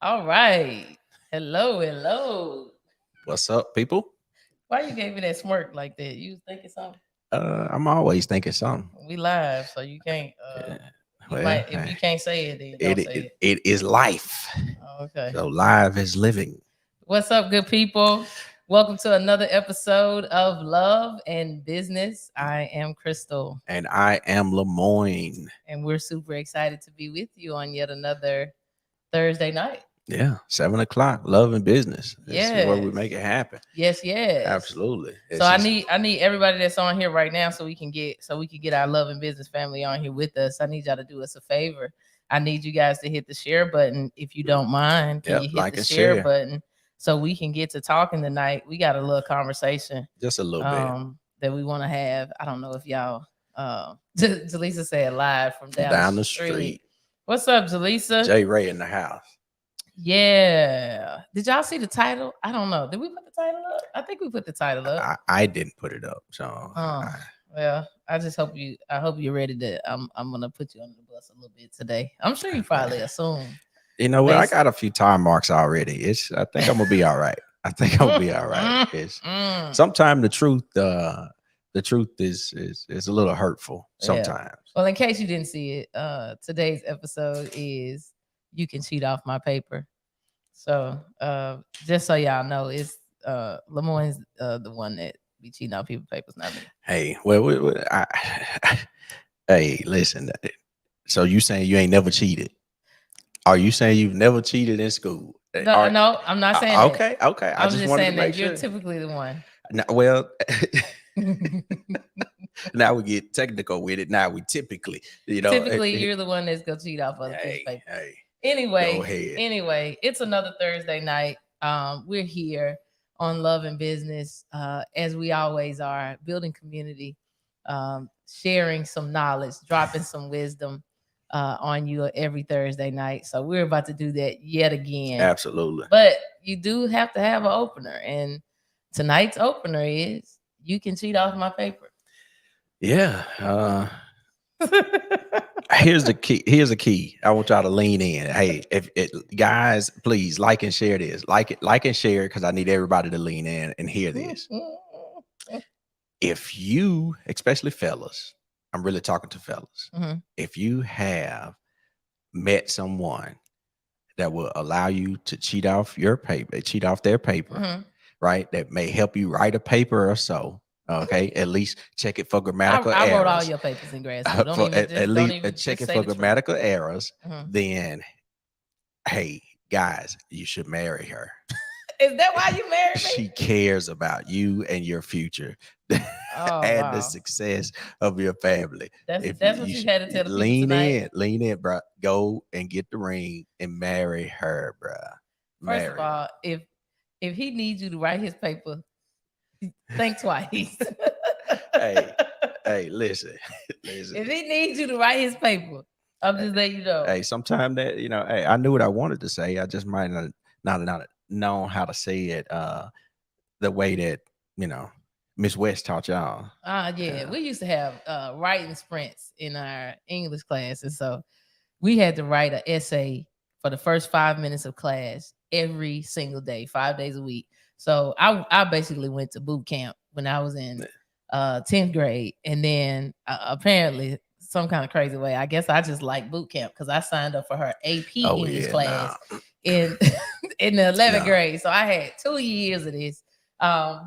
All right. Hello. What's up, people? Why you gave me that smirk like that? You was thinking something? I'm always thinking something. We live, so you can't. Yeah. You Well, might if you can't say it, then it, don't say it it. it is life. Oh, okay. So live is living, What's up, good people? Welcome to another episode of Love and Business. I am Crystal, and I am Lemoyne. and we're super excited to be with you on yet another Thursday night. Yeah, 7 o'clock. Love and business. This is where we Yes. make it happen. Yes. Absolutely. So This I is need I need everybody that's on here right now so we can get our love and business family on here with us. I need y'all to do us a favor. I need you guys to hit the share button if you don't mind. Can yep. you hit Like the and share share button so we can get to talking tonight? We got a little conversation just a little bit that we want to have. I don't know if y'all Jaleesa said live from from down the down the street. street. What's up, Jaleesa? J Ray in the house. Yeah. Did y'all see the title? I don't know. Did we put the title up? I think we put the title up. I didn't put it up, so Oh, well, I hope you're ready to I'm gonna put you under the bus a little bit today. I'm sure you probably assume. you know what? I Based got a few time marks already. I think I'm gonna be all right. I think I'm gonna be all right. It's sometimes the truth is a little hurtful Yeah. sometimes. Well, in case you didn't see it, today's episode is you can cheat off my paper. So just so y'all know, it's Lemoyne's the one that be cheating off people's papers, not me. Hey, well, hey, listen. So you saying you ain't never cheated? Are you saying you've never cheated in school? No, no, I'm not saying that. Okay, okay. I I'm just just wanted to saying that make you're sure. typically the one. Well, now we get technical with it. Now we typically, Typically, you're the one that's gonna cheat off other people's hey, paper. hey, go Anyway, ahead. it's another Thursday night. We're here on Love and Business, as we always are, building community, sharing some knowledge, dropping some wisdom on you every Thursday night. So we're about to do that yet again. Absolutely. But you do have to have an opener, and tonight's opener is you can cheat off my paper. Yeah. Here's the key. Here's the key. I want y'all to lean in. Hey, if it guys, please like and share this. Like and share because I need everybody to lean in and hear this. If you, especially fellas, I'm really talking to fellas. Mm-hmm. If you have met someone that will allow you to cheat off your paper, cheat off their paper, Mm-hmm. right? That may help you write a paper or so. Okay, at least check it for grammatical I wrote all errors. your papers in grad school. Don't For even at just don't least even check just it say for the truth. grammatical errors. Mhm. Then, hey guys, you should marry her. Is that why you married me? She cares about you and your future Oh and the wow, success of your family. that's If that's what you had to tell the people tonight. lean in, bro. Go and get the ring and marry her, bro. First of Marry her. all, if he needs you to write his paper, think twice. Hey, hey, listen, listen. If he needs you to write his paper, I'm just letting you know. Hey, sometime that hey, I knew what I wanted to say. I just might not know how to say it the way that Miss West taught y'all. Yeah, we used to have writing sprints in our English class, and so we had to write an essay for the first 5 minutes of class every single day, 5 days a week. So I basically went to boot camp when I was in 10th grade, and then apparently some kind of crazy way, I guess I just like boot camp because I signed up for her AP Oh English yeah, class nah, in in the 11th nah. grade. So I had 2 years of this.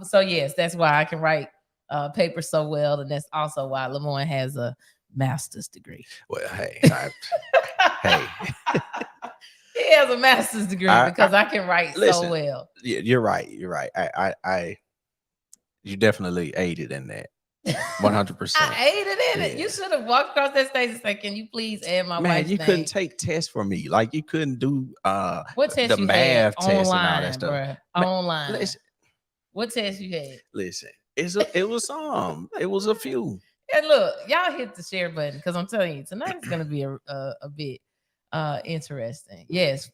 So yes, that's why I can write papers so well, and that's also why Lemoyne has a master's degree. Well, hey, hey. He has a master's degree because I can write listen, so well. You're right. You're right. You definitely aided in that. 100%. I aided in it. You should have walked across that stage and said, "Can you please add my Man, wife's you name?" couldn't take tests for me. Like you couldn't do What test the you had math test and all that online, stuff. bruh? Man, Online. listen, What test you had? listen. It was some. It was a few. And look, y'all hit the share button because I'm telling you, tonight is gonna be a bit interesting. Yes,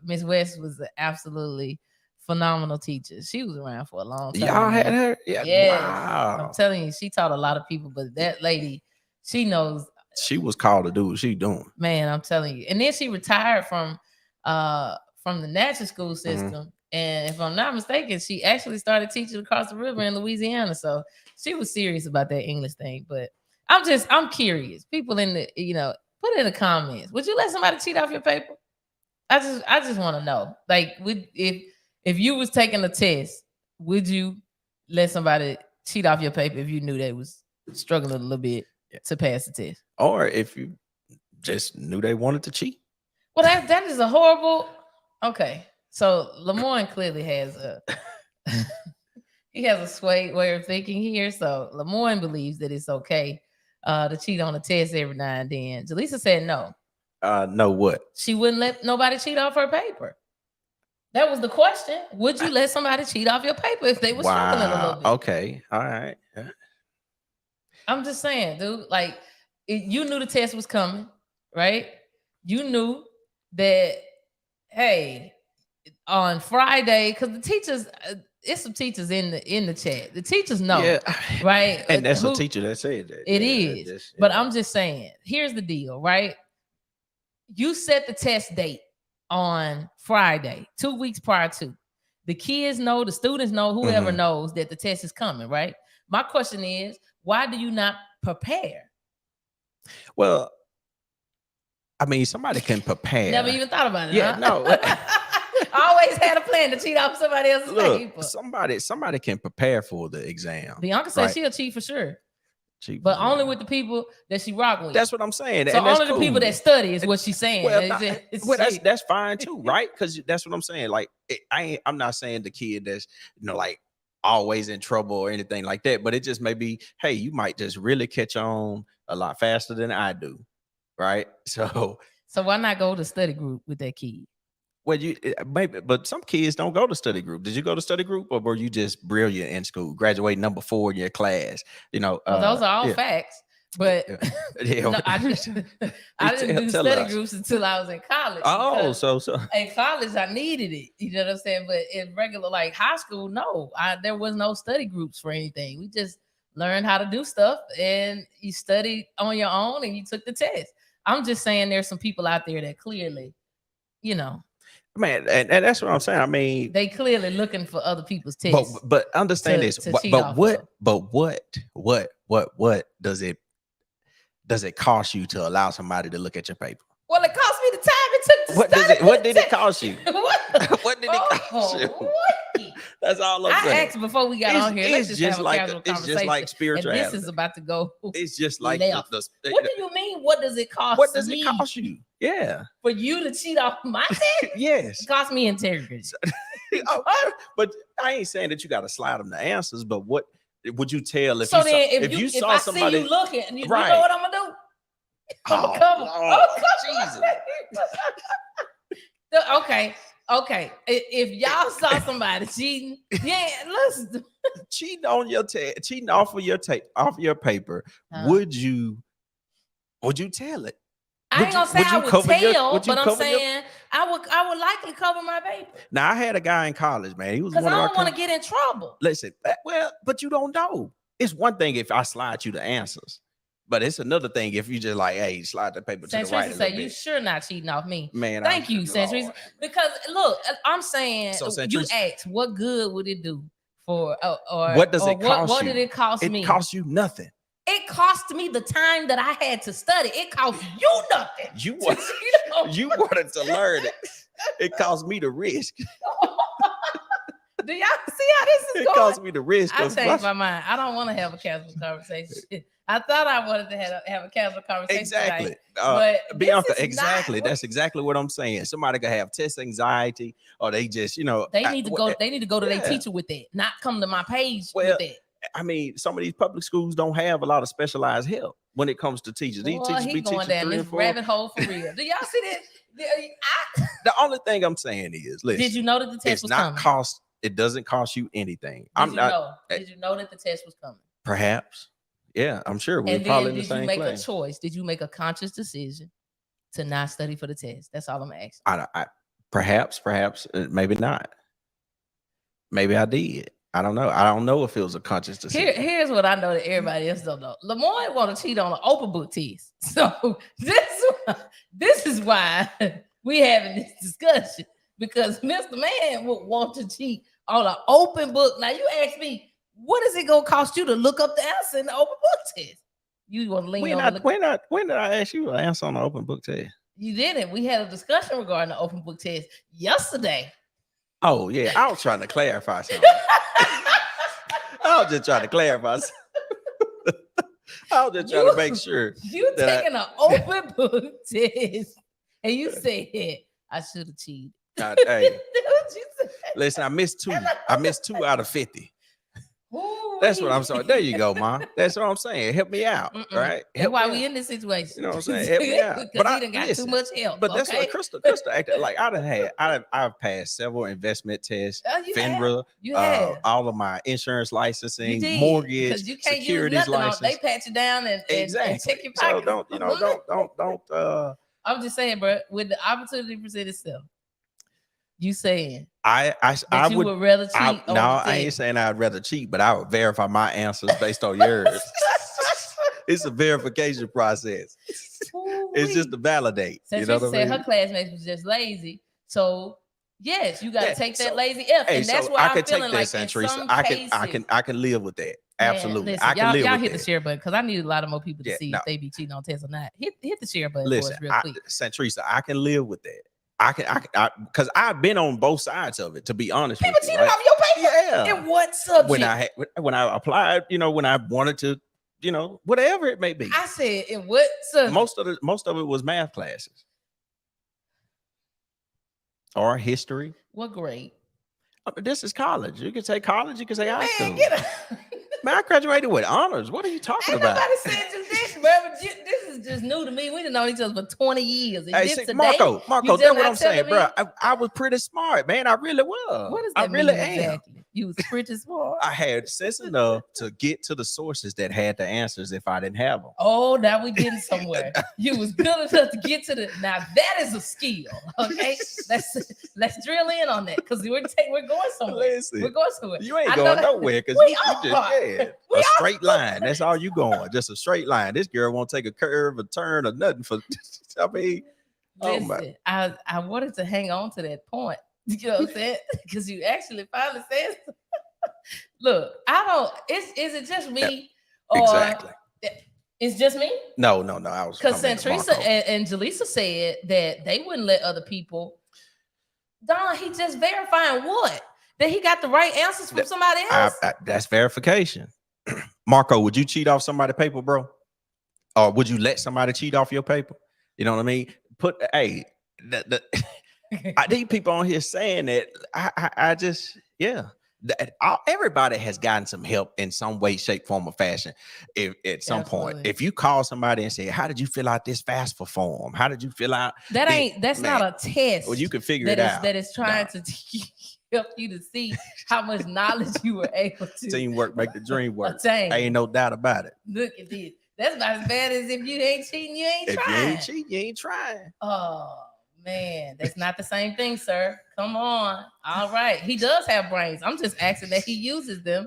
Miss West was an absolutely phenomenal teacher. She was around for a long time. Y'all had man. her? Yeah. Yes, Wow. I'm telling you, she taught a lot of people, but that lady, she knows. She was called to do what she doing. Man, I'm telling you. And then she retired from the natural school system. And if I'm not mistaken, she actually started teaching across the river in Louisiana. So she was serious about that English thing. But I'm curious. People in the, put it in the comments. Would you let somebody cheat off your paper? I just want to know. Like, if you was taking a test, would you let somebody cheat off your paper if you knew they was struggling a little bit to pass the test? Or if you just knew they wanted to cheat? Well, that is a horrible. Okay, so Lemoyne clearly has a he has a swayed way of thinking here. So Lemoyne believes that it's okay to cheat on a test every now and then. Jaleesa said no. No, what? She wouldn't let nobody cheat off her paper. That was the question. Would you let somebody cheat off your paper if they were struggling a little bit? Okay, all right. Yeah. I'm just saying, dude. Like, you knew the test was coming, right? You knew that, hey, on Friday, because the teachers, it's some teachers in the chat. The teachers know, right? And that's a teacher that said that. It is. But I'm just saying, here's the deal, right? You set the test date on Friday, 2 weeks prior to. The kids know, the students know, whoever knows that the test is coming, right? My question is, why do you not prepare? Well, I mean, somebody can prepare. Never even thought about it. Yeah, huh? no. Always had a plan to cheat off somebody else's paper. Somebody can prepare for the exam. Bianca said she'll cheat for sure. But only with the people that she rock with. That's what I'm saying. So and only the people that study is what she's saying. Well, that's fine too, right? Because that's what I'm saying. Like, I'm not saying the kid that's like always in trouble or anything like that, but it just may be, hey, you might just really catch on a lot faster than I do, right? So why not go to study group with that kid? Well, maybe, but some kids don't go to study group. Did you go to study group, or were you just brilliant in school, graduate number 4 in your class? Well, those are all facts. But no, I didn't do study groups until I was in college. Oh, so in college I needed it. You know what I'm saying? But in regular like high school, no, there was no study groups for anything. We just learned how to do stuff, and you studied on your own, and you took the test. I'm just saying, there's some people out there that clearly, man, and that's what I'm saying. I mean, they clearly looking for other people's tests. But understand this. But what does it cost you to allow somebody to look at your paper? Well, it cost me the time it took to study. What did it cost you? What did it cost you? That's all I'm saying. I asked before we got on here. Let's just have a casual conversation. It's just like spirituality. And this is about to go. It's just like what do you mean? What does it cost? What does it cost you? Yeah, for you to cheat off my test? Yes, it cost me integrity. But I ain't saying that you got to slide them the answers. But what would you tell if you saw somebody? See you looking, you know what I'm gonna do? I'm gonna cover. Jesus. Okay. If y'all saw somebody cheating, listen. Cheating on your cheating off of your paper, would you tell it? I ain't gonna say I would tell, but I'm saying I would likely cover my paper. Now, I had a guy in college, man. He was because I don't want to get in trouble. Listen, but you don't know. It's one thing if I slide you the answers. But it's another thing if you just like, hey, slide the paper to the right. Say you sure not cheating off me, man. Thank you, Centuries. Because look, I'm saying you asked, what good would it do for, or what does it cost you? What did it cost me? It cost you nothing. It cost me the time that I had to study. It cost you nothing. You wanted to learn it. It cost me the risk. Do y'all see how this is going? It cost me the risk. I changed my mind. I don't want to have a casual conversation. I thought I wanted to have a casual conversation. Exactly. But Bianca, exactly. That's exactly what I'm saying. Somebody could have test anxiety, or they just, they need to go. They need to go to their teacher with that, not come to my page with that. I mean, some of these public schools don't have a lot of specialized help when it comes to teachers. These teachers be going down this rabbit hole for real. Do y'all see this? The only thing I'm saying is, listen. Did you know that the test was coming? It doesn't cost you anything. Did you know that the test was coming? Perhaps. Yeah, I'm sure we're probably in the same place. Did you make a choice? Did you make a conscious decision to not study for the test? That's all I'm asking. Perhaps, maybe not. Maybe I did. I don't know. I don't know if it was a conscious decision. Here's what I know that everybody else don't know. Lemoyne want to cheat on an open book test. So this is why we having this discussion. because Mr. Man would want to cheat on an open book. Now you ask me, what is it gonna cost you to look up the answer in the open book test? You want to lean on when did I ask you to answer on the open book test? You didn't. We had a discussion regarding the open book test yesterday. Oh yeah, I was trying to clarify something. I was just trying to clarify. I was just trying to make sure you taking an open book test, and you said I should have cheated. Hey, listen, I missed 2. I missed 2 out of 50. Ooh, that's what I'm saying. There you go, Mom. That's what I'm saying. Help me out, right? That's why we in this situation. You know what I'm saying? Help me out. Because he done got too much help. But that's what Crystal acted like. I've passed several investment tests, FINRA, all of my insurance licensing, mortgage, because you can't securities license. They pat you down and check your pocket. So don't. I'm just saying, bro. With the opportunity to present itself, you saying I would rather cheat? I ain't saying I'd rather cheat, but I would verify my answers based on yours. It's a verification process. It's just to validate. Since you said her classmates was just lazy, so yes, you got to take that lazy F, and that's why I'm feeling like in some cases, I can live with that. Absolutely, listen, I can live with that. Y'all hit the share button because I need a lot of more people to see if they be cheating on tests or not. Hit the share button for us real quick. Centrisa, I can live with that. I because I've been on both sides of it. To be honest, people cheated off your paper. Yeah. In what subject? When I applied, when I wanted to, whatever it may be. I said, in what subject? Most of it was math classes or history. What grade? This is college. You can say college. You can say high school. Man, I graduated with honors. What are you talking about? Nobody said you this, bro. This is just new to me. We done known each other for 20 years. And hey, Marco, that's what I'm saying, bro. I was pretty smart, man. I really was. What does that mean exactly? You was pretty smart. I had sense enough to get to the sources that had the answers if I didn't have them. Oh, now we getting somewhere. You was good enough to get to the. Now that is a skill. Okay, let's drill in on that because we're going somewhere. Listen, we're going somewhere. You ain't going nowhere because you just a straight line. That's all you going. Just a straight line. This girl won't take a curve, a turn, or nothing for. I mean, listen, I wanted to hang on to that point. You know what I'm saying? Because you actually finally said, look, I don't, is it just me? Or exactly. It's just me? No. I was because Centrisa and Jaleesa said that they wouldn't let other people. Don, he just verifying what? That he got the right answers from somebody else? That's verification. Marco, would you cheat off somebody's paper, bro? Or would you let somebody cheat off your paper? You know what I mean? I need people on here saying that I just everybody has gotten some help in some way, shape, form, or fashion. If at some point, if you call somebody and say, "How did you fill out this FAFSA form? How did you fill out that?" That's not a test. Well, you can figure it out. That is trying to help you to see how much knowledge you were able to. Teamwork make the dream work. Ain't no doubt about it. Look at this. That's about as bad as if you ain't cheating, you ain't trying. If you ain't cheating, you ain't trying. Oh. Man, that's not the same thing, sir. Come on. All right. He does have brains. I'm just asking that he uses them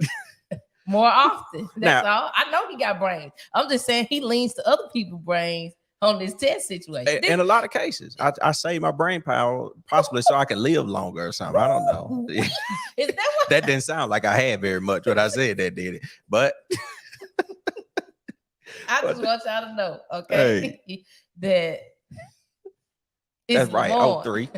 more often. That's all. I know he got brains. I'm just saying he leans to other people's brains on this test situation. In a lot of cases, I save my brain power possibly so I can live longer or something. I don't know. Is that what? That didn't sound like I had very much what I said that did it. But I just want y'all to know, okay, that that's right. Lamorne. 03.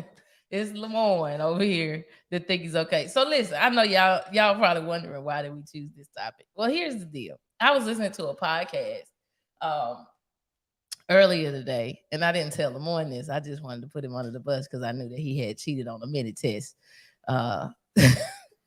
It's Lamorne over here that think he's okay. So listen, I know y'all probably wondering why did we choose this topic. Well, here's the deal. I was listening to a podcast earlier today, and I didn't tell Lamorne this. I just wanted to put him under the bus because I knew that he had cheated on a minute test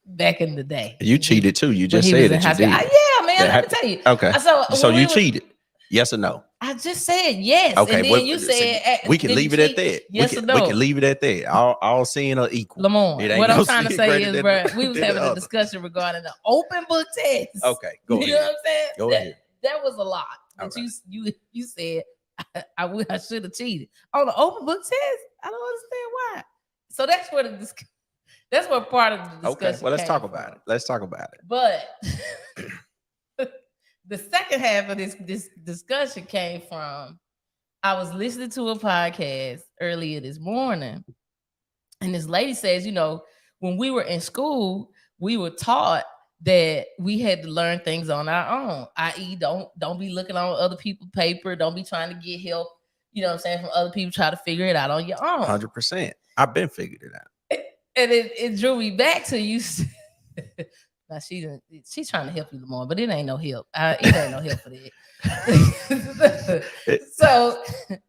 back in the day. You cheated too. You just said that you did. Yeah, man. Let me tell you. Okay. So you cheated. Yes or no? I just said yes. Okay, and then you said we can leave it at that. Yes or no? We can leave it at that. All seeing are equal. Lamorne, what I'm trying to say is, bro, we was having a discussion regarding the open book test. Okay, go ahead. You know what I'm saying? Go ahead. That was a lot. But you said I should have cheated on the open book test. I don't understand why. So that's where part of the discussion. Okay, well, let's talk about it. Let's talk about it. But the second half of this discussion came from, I was listening to a podcast earlier this morning, And this lady says, when we were in school, we were taught that we had to learn things on our own, i.e., don't be looking on other people's paper, don't be trying to get help, from other people, try to figure it out on your own. 100%. I've been figured it out. And it drew me back to you. Now she's trying to help you more, but it ain't no help. It ain't no help for that. So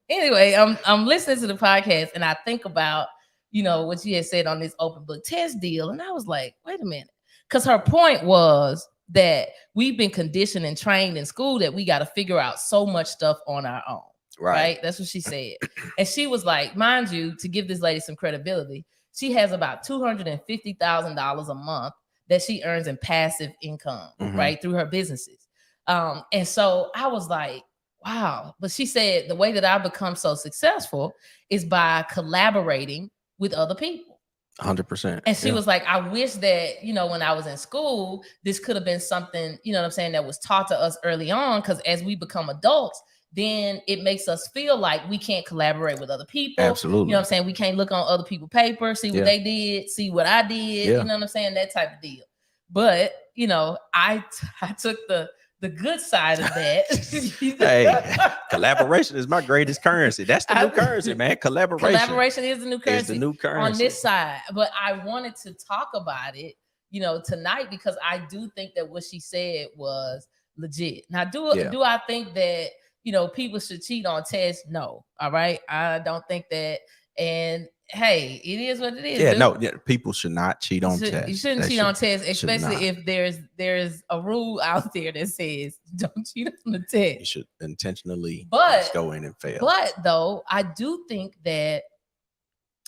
anyway, I'm listening to the podcast and I think about what you had said on this open book test deal, and I was like, wait a minute, because her point was that we've been conditioned and trained in school that we got to figure out so much stuff on our own. Right? That's what she said. And she was like, mind you, to give this lady some credibility, she has about $250,000 a month that she earns in passive income, right, through her businesses. And so I was like, wow. But she said the way that I've become so successful is by collaborating with other people. 100%. And she was like, I wish that, when I was in school, this could have been something, that was taught to us early on. Because as we become adults, then it makes us feel like we can't collaborate with other people. Absolutely. We can't look on other people's paper, see what they did, see what I did, that type of deal. But, I took the good side of that. Hey, collaboration is my greatest currency. That's the new currency, man. Collaboration is the new currency. Is the new currency on this side. But I wanted to talk about it, tonight, because I do think that what she said was legit. Now, do I think that people should cheat on tests? No. All right. I don't think that. And hey, it is what it is. Yeah, people should not cheat on tests. You shouldn't cheat on tests, especially if there's a rule out there that says don't cheat on the test. You should intentionally go in and fail. But though, I do think that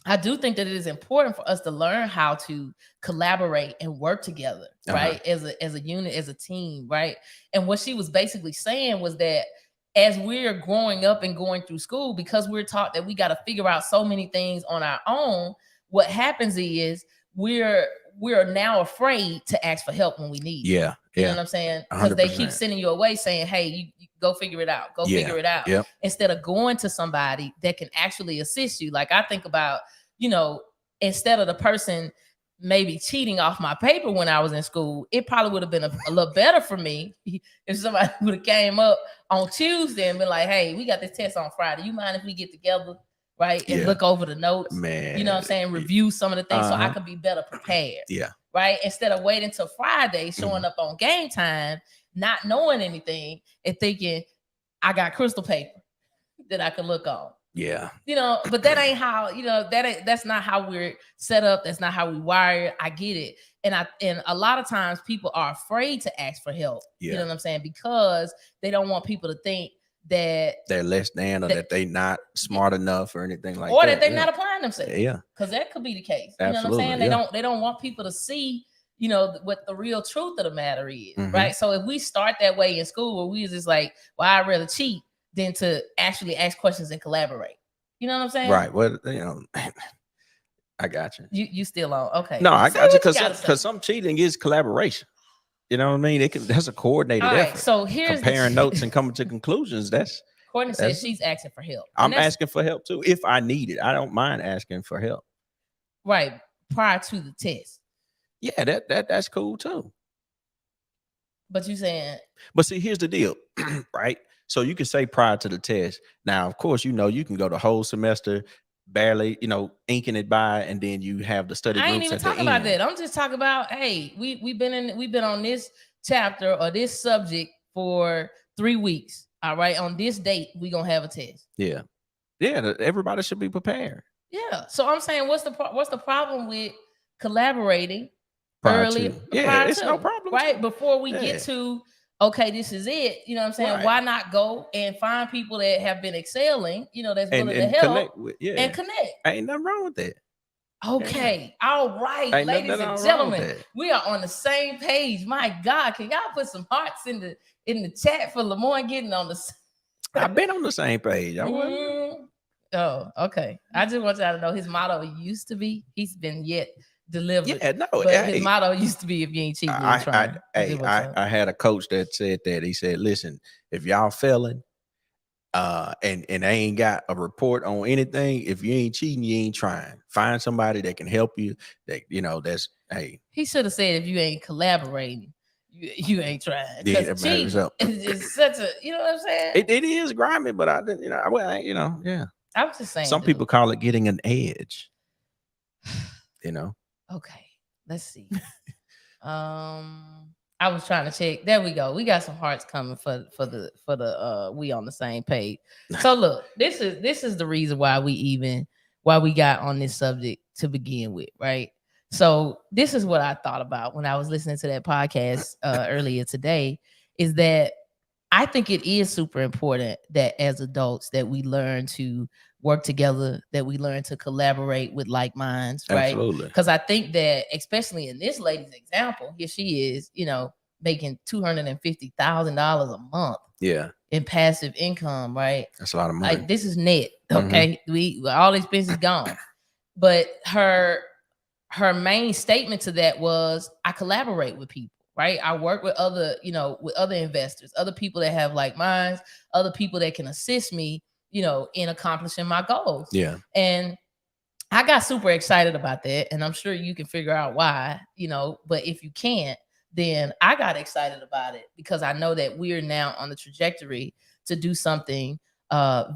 it is important for us to learn how to collaborate and work together, right? As a unit, as a team, right? And what she was basically saying was that as we're growing up and going through school, because we're taught that we got to figure out so many things on our own, what happens is we're now afraid to ask for help when we need it. Yeah. You know what I'm saying? Because they keep sending you away saying, hey, you go figure it out. Go figure it out. Yep. Instead of going to somebody that can actually assist you. Like I think about, instead of the person maybe cheating off my paper when I was in school, it probably would have been a little better for me if somebody would have came up on Tuesday and been like, hey, we got this test on Friday. You mind if we get together, right? And look over the notes, man. You know what I'm saying? Review some of the things so I could be better prepared. Yeah. Right. Instead of waiting till Friday, showing up on game time, not knowing anything and thinking I got crystal paper that I could look on. Yeah. But that ain't how, that's not how we're set up. That's not how we wired. I get it. And a lot of times people are afraid to ask for help. Yeah. You know what I'm saying? Because they don't want people to think that they're less than or that they're not smart enough or anything like that. Or that they're not applying themselves. Yeah. Because that could be the case. Absolutely. You know what I'm saying? They don't want people to see, what the real truth of the matter is. Right. So if we start that way in school where we was just like, well, I'd rather cheat than to actually ask questions and collaborate. You know what I'm saying? Right. Well, I got you. You still on? Okay. No, I got you because some cheating is collaboration. You know what I mean? That's a coordinated effort. So here's comparing notes and coming to conclusions. Courtney says she's asking for help. I'm asking for help too if I need it. I don't mind asking for help. Right. Prior to the test. Yeah, that's cool too. But you saying? But see, here's the deal, right? So you can say prior to the test. Now, of course, you can go the whole semester barely, inking it by, and then you have the study groups. I ain't even talking about that. I'm just talking about, hey, we've been on this chapter or this subject for 3 weeks. All right, on this date, we're gonna have a test. Yeah. Everybody should be prepared. Yeah. So I'm saying, what's the problem with collaborating prior early? To. Yeah, it's no problem. Right before we get to. Okay, this is it. You know what I'm saying? Right. Why not go and find people that have been excelling, that's willing to help and connect. Ain't nothing wrong with that. Okay. Yeah. All right, ain't ladies and gentlemen. We are on the same page. My God, can y'all put some hearts in the chat for Lamorne getting on the I've been on the same page. Oh, okay. I just want y'all to know his motto used to be, he's been yet delivered. Yeah, no. But his motto used to be, if you ain't cheating, you're trying. I had a coach that said that. He said, listen, if y'all failing, and they ain't got a report on anything, if you ain't cheating, you ain't trying. Find somebody that can help you. That that's hey. He should have said if you ain't collaborating, you ain't trying. Yeah, Because man, cheating is such a, you know what I'm saying? It is grimy, but I didn't, yeah. I was just saying. Some people call it getting an edge. Okay, let's see. I was trying to check. There we go. We got some hearts coming for the we on the same page. So look, this is the reason why we got on this subject to begin with, right? So this is what I thought about when I was listening to that podcast earlier today, is that I think it is super important that as adults that we learn to work together, that we learn to collaborate with like minds, right? Absolutely. Because I think that, especially in this lady's example, here she is, making $250,000 a month. Yeah. In passive income, right? That's a lot of money. Like, this is net, okay? We all expenses gone, but her main statement to that was, I collaborate with people. Right. I work with other investors, other people that have like minds, other people that can assist me, in accomplishing my goals. Yeah. And I got super excited about that. And I'm sure you can figure out why, but if you can't, then I got excited about it because I know that we're now on the trajectory to do something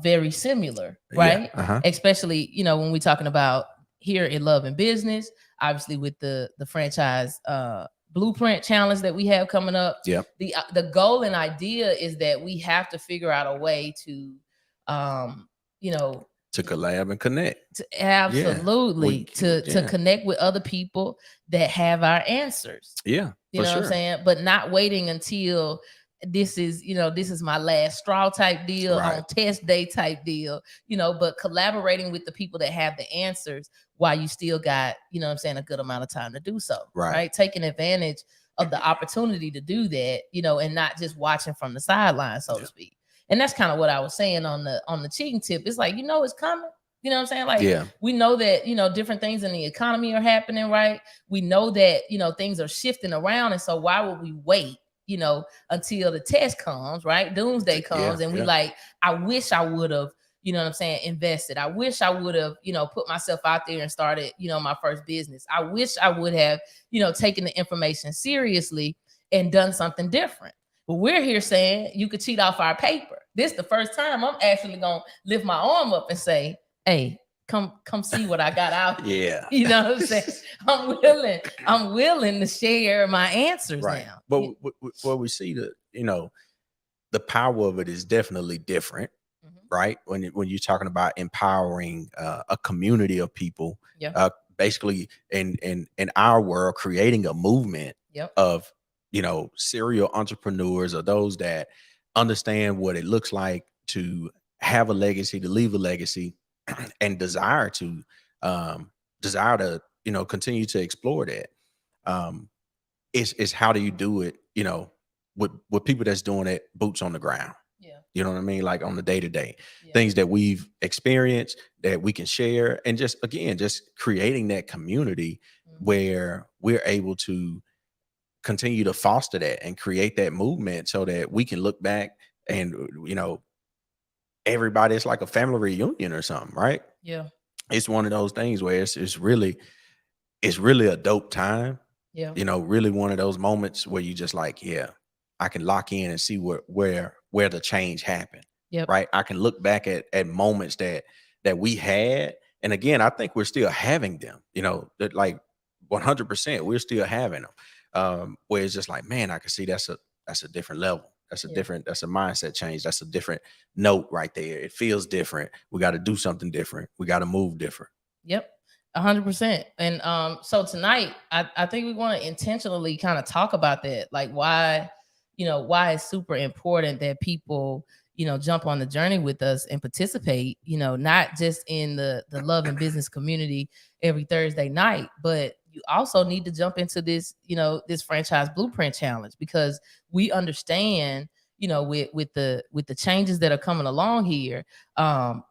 very similar, right? Yeah. Uh-huh. Especially, when we're talking about here in Love and Business, obviously with the franchise blueprint challenge that we have coming up. Yep. The goal and idea is that we have to figure out a way to to collab and connect. Absolutely. To connect with other people that have our answers. Yeah. You know what I'm saying? But not waiting until this is my last straw type deal, right, on test day type deal, but collaborating with the people that have the answers while you still got, a good amount of time to do so. Right. Taking advantage of the opportunity to do that, and not just watching from the sidelines, so to speak. And that's kind of what I was saying on the cheating tip. It's like, it's coming. You know what I'm saying? Like, we know that, different things in the economy are happening, right? We know that, things are shifting around. And so why would we wait, until the test comes, right? Doomsday comes. And we like, I wish I would have, invested. I wish I would have, put myself out there and started, my first business. I wish I would have, taken the information seriously and done something different. But we're here saying you could cheat off our paper. This is the first time I'm actually going to lift my arm up and say, hey, come see what I got out here. Yeah. You know what I'm saying? I'm willing to share my answers now. But what we see the power of it is definitely different, right? When you're talking about empowering a community of people, basically in our world, creating a movement of, serial entrepreneurs, or those that understand what it looks like to have a legacy, to leave a legacy, and desire to continue to explore that. It's how do you do it, with people that's doing it boots on the ground. You know what I mean? Like on the day-to-day things that we've experienced that we can share, and just creating that community where we're able to continue to foster that and create that movement so that we can look back and, everybody, it's like a family reunion or something, right? Yeah. It's one of those things where it's really a dope time. Yeah. Really one of those moments where you just like, I can lock in and see where the change happened. Yep. Right. I can look back at moments that we had. And again, I think we're still having them, that like 100%, we're still having them. Where it's just like, man, I can see that's a different level. That's that's a mindset change. That's a different note right there. It feels different. We got to do something different. We got to move different. Yep. 100%. And so tonight, I think we want to intentionally kind of talk about that. Like why it's super important that people, jump on the journey with us and participate, not just in the Love and Business community every Thursday night, but you also need to jump into this, this franchise blueprint challenge, because we understand, with the changes that are coming along here,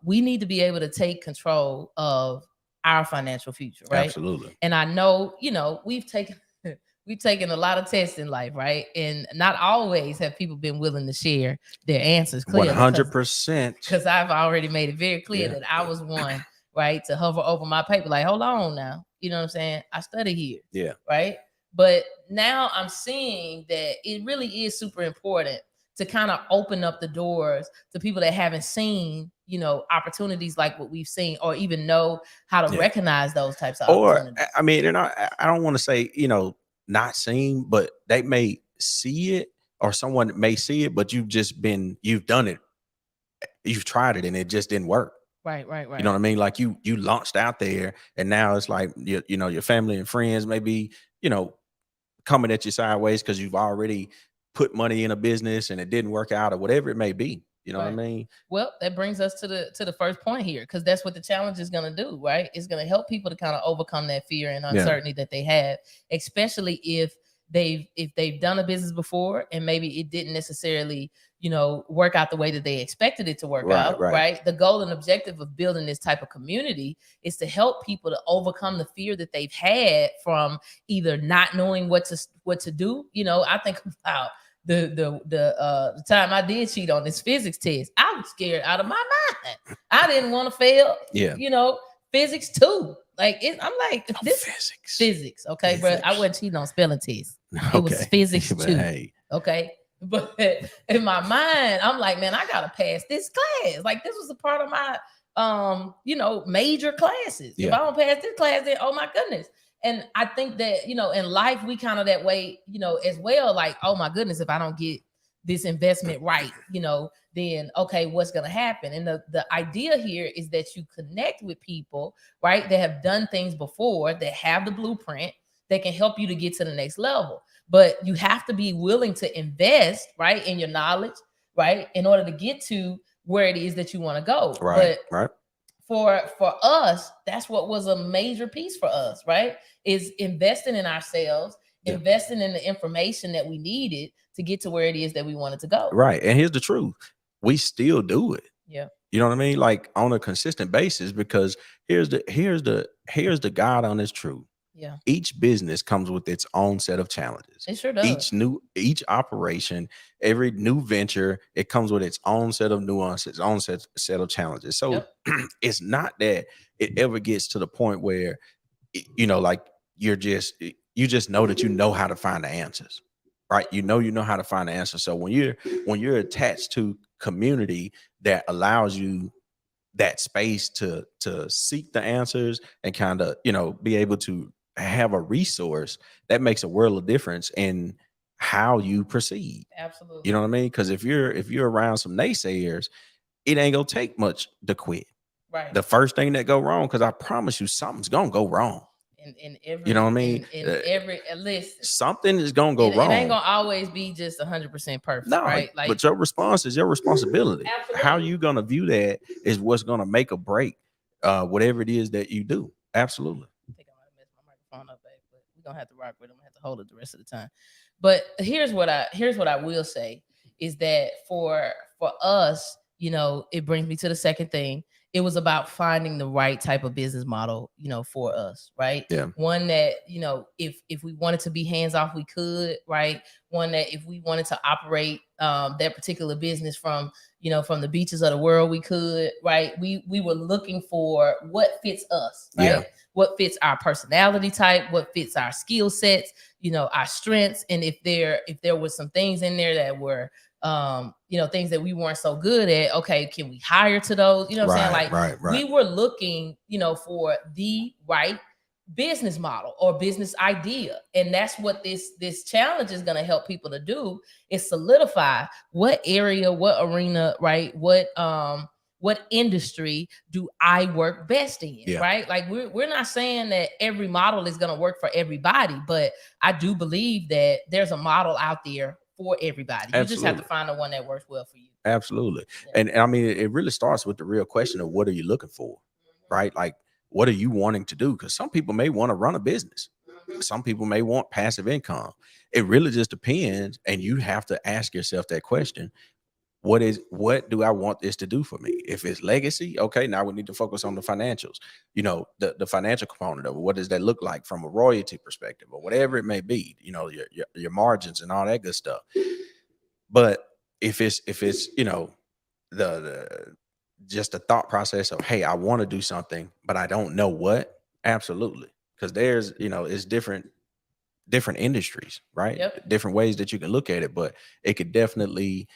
we need to be able to take control of our financial future, right? Absolutely. And I know, we've we've taken a lot of tests in life, right? And not always have people been willing to share their answers clearly. 100%. Because I've already made it very clear Yeah. that I was one, right, to hover over my paper, like, hold on now. You know what I'm saying? I study here. Yeah. Right. But now I'm seeing that it really is super important to kind of open up the doors to people that haven't seen, opportunities like what we've seen, or even know how to Yeah. recognize those types of Or opportunities. I mean, and I don't want to say, not seen, but they may see it, or someone may see it, but you've done it, you've tried it, and it just didn't work. Right. You know what I mean? Like you launched out there, and now it's like your family and friends may be, coming at you sideways because you've already put money in a business and it didn't work out, or whatever it may be. You know what I Right. mean? Well, that brings us to the first point here, because that's what the challenge is going to do, right? It's going to help people to kind of overcome that fear and uncertainty that they have, especially if they've done a business before and maybe it didn't necessarily, work out the way that they expected it to work out, right? The goal and objective of building this type of community is to help people to overcome the fear that they've had from either not knowing what to do. I think about the time I did cheat on this physics test. I was scared out of my mind. I didn't want to fail. Yeah. Physics too. I'm like, this physics. Okay, bro. I wasn't cheating on spelling tests. It was physics too. Hey. Okay. But in my mind, I'm like, man, I gotta pass this class. Like, this was a part of my major classes. Yeah. If I don't pass this class, then oh my goodness. And I think that, in life, we kind of that way, as well. Like, oh my goodness, if I don't get this investment right, then okay, what's going to happen? And the idea here is that you connect with people, right, that have done things before, that have the blueprint, that can help you to get to the next level. But you have to be willing to invest, right, in your knowledge, right, in order to get to where it is that you want to go. Right. But right. For us, that's what was a major piece for us, right? Is investing in ourselves, investing in the information that we needed to get to where it is that we wanted to go. Right. And here's the truth. We still do it. Yeah. You know what I mean? Like, on a consistent basis, because here's the God honest truth. Yeah. Each business comes with its own set of challenges. It sure does. Each operation, every new venture, it comes with its own set of nuances, own set of challenges. So it's not that it ever gets to the point where, like you just know that you know how to find the answers, right? You know how to find the answers. So when you're attached to community that allows you that space to seek the answers and kind of, be able to have a resource, that makes a world of difference in how you proceed. Absolutely. You know what I mean? Because if you're around some naysayers, it ain't gonna take much to quit. Right. The first thing that go wrong, because I promise you, something's gonna go wrong. In every, you know what I mean? In every list, something is gonna go wrong. It ain't gonna always be just 100% perfect. No, right? Like, but your response is your responsibility. Absolutely. How you gonna view that is what's gonna make or break whatever it is that you do. Absolutely. I think I might have messed my microphone up, babe, but we're gonna have to rock with it. I'm gonna have to hold it the rest of the time. But here's what I will say is that for us, it brings me to the second thing. It was about finding the right type of business model, for us, right? Yeah. One that, if we wanted to be hands off, we could, right? One that if we wanted to operate that particular business from the beaches of the world, we could, right? We were looking for what fits us, right? Yeah. What fits our personality type, what fits our skill sets, our strengths. And if there was some things in there that were things that we weren't so good at, okay, can we hire to those? You know what I'm saying? Like, right. We were looking, for the right business model or business idea. And that's what this challenge is going to help people to do, is solidify what area, what arena, right? What industry do I work best in, right? Like, we're not saying that every model is going to work for everybody, but I do believe that there's a model out there for everybody. You Absolutely. just have to find the one that works well for you. Absolutely. Yeah. And I mean, it really starts with the real question of what are you looking for, right? Like, what are you wanting to do? Because some people may want to run a business. Some people may want passive income. It really just depends. And you have to ask yourself that question. what do I want this to do for me? If it's legacy, okay, now we need to focus on the financials, the financial component of it. What does that look like from a royalty perspective or whatever it may be, your margins and all that good stuff. But if it's the just the thought process of, hey, I want to do something, but I don't know what, absolutely. Because there's, it's different industries, right? Yep. Different ways that you can look at it, but it could definitely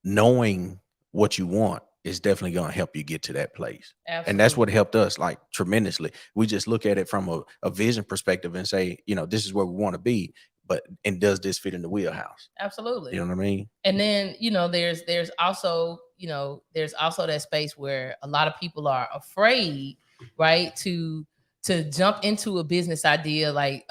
knowing what you want is definitely going to help you get to that place. Absolutely. And that's what helped us like tremendously. We just look at it from a vision perspective and say, this is where we want to be, and does this fit in the wheelhouse? Absolutely. You know what I mean? And then, there's also that space where a lot of people are afraid, right, to jump into a business idea. Like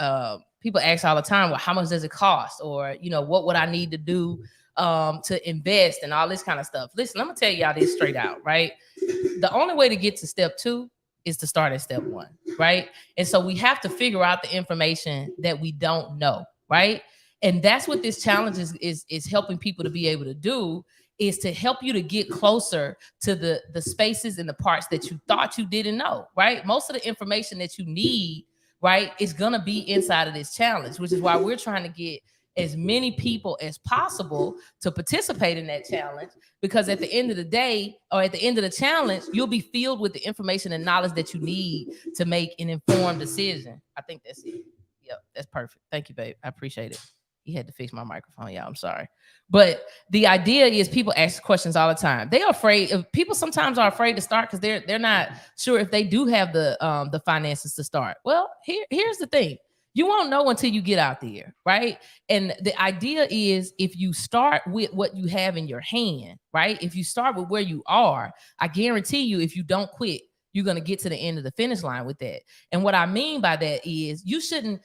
people ask all the time, well, how much does it cost? Or, what would I need to do to invest and all this kind of stuff? Listen, I'm gonna tell y'all this straight out, right? The only way to get to step 2 is to start at step 1, right? And so we have to figure out the information that we don't know, right? And that's what this challenge is helping people to be able to do, is to help you to get closer to the spaces and the parts that you thought you didn't know, right? Most of the information that you need, right, is gonna be inside of this challenge, which is why we're trying to get as many people as possible to participate in that challenge, because at the end of the day, or at the end of the challenge, you'll be filled with the information and knowledge that you need to make an informed decision. I think that's it. Yep, that's perfect. Thank you, babe. I appreciate it. You had to fix my microphone, y'all. I'm sorry. But the idea is, people ask questions all the time. They are afraid. People sometimes are afraid to start because they're not sure if they do have the finances to start. Well, here's the thing. You won't know until you get out there, right? And the idea is, if you start with what you have in your hand, right? If you start with where you are, I guarantee you, if you don't quit, you're going to get to the end of the finish line with that. And what I mean by that is, you shouldn't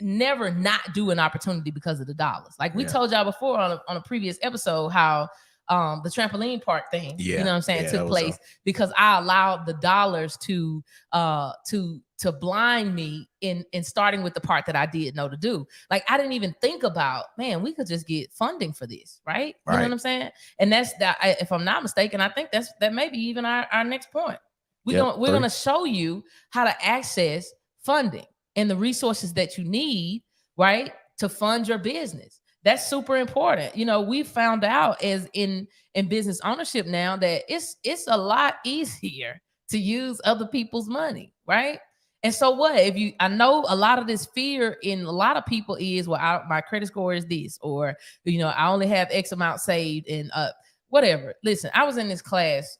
never not do an opportunity because of the dollars. Like we told y'all before on a previous episode, how the trampoline park thing, you know what I'm saying, took place because I allowed the dollars to blind me in starting with the part that I did know to do. Like I didn't even think about, man, we could just get funding for this, right? You know what I'm saying? And that's that. If I'm not mistaken, I think that may be even our next point. We're gonna show you how to access funding and the resources that you need, right, to fund your business. That's super important. We found out as in business ownership now that it's a lot easier to use other people's money, right? And so what if I know a lot of this fear in a lot of people is, well, my credit score is this, or I only have X amount saved and whatever. Listen, I was in this class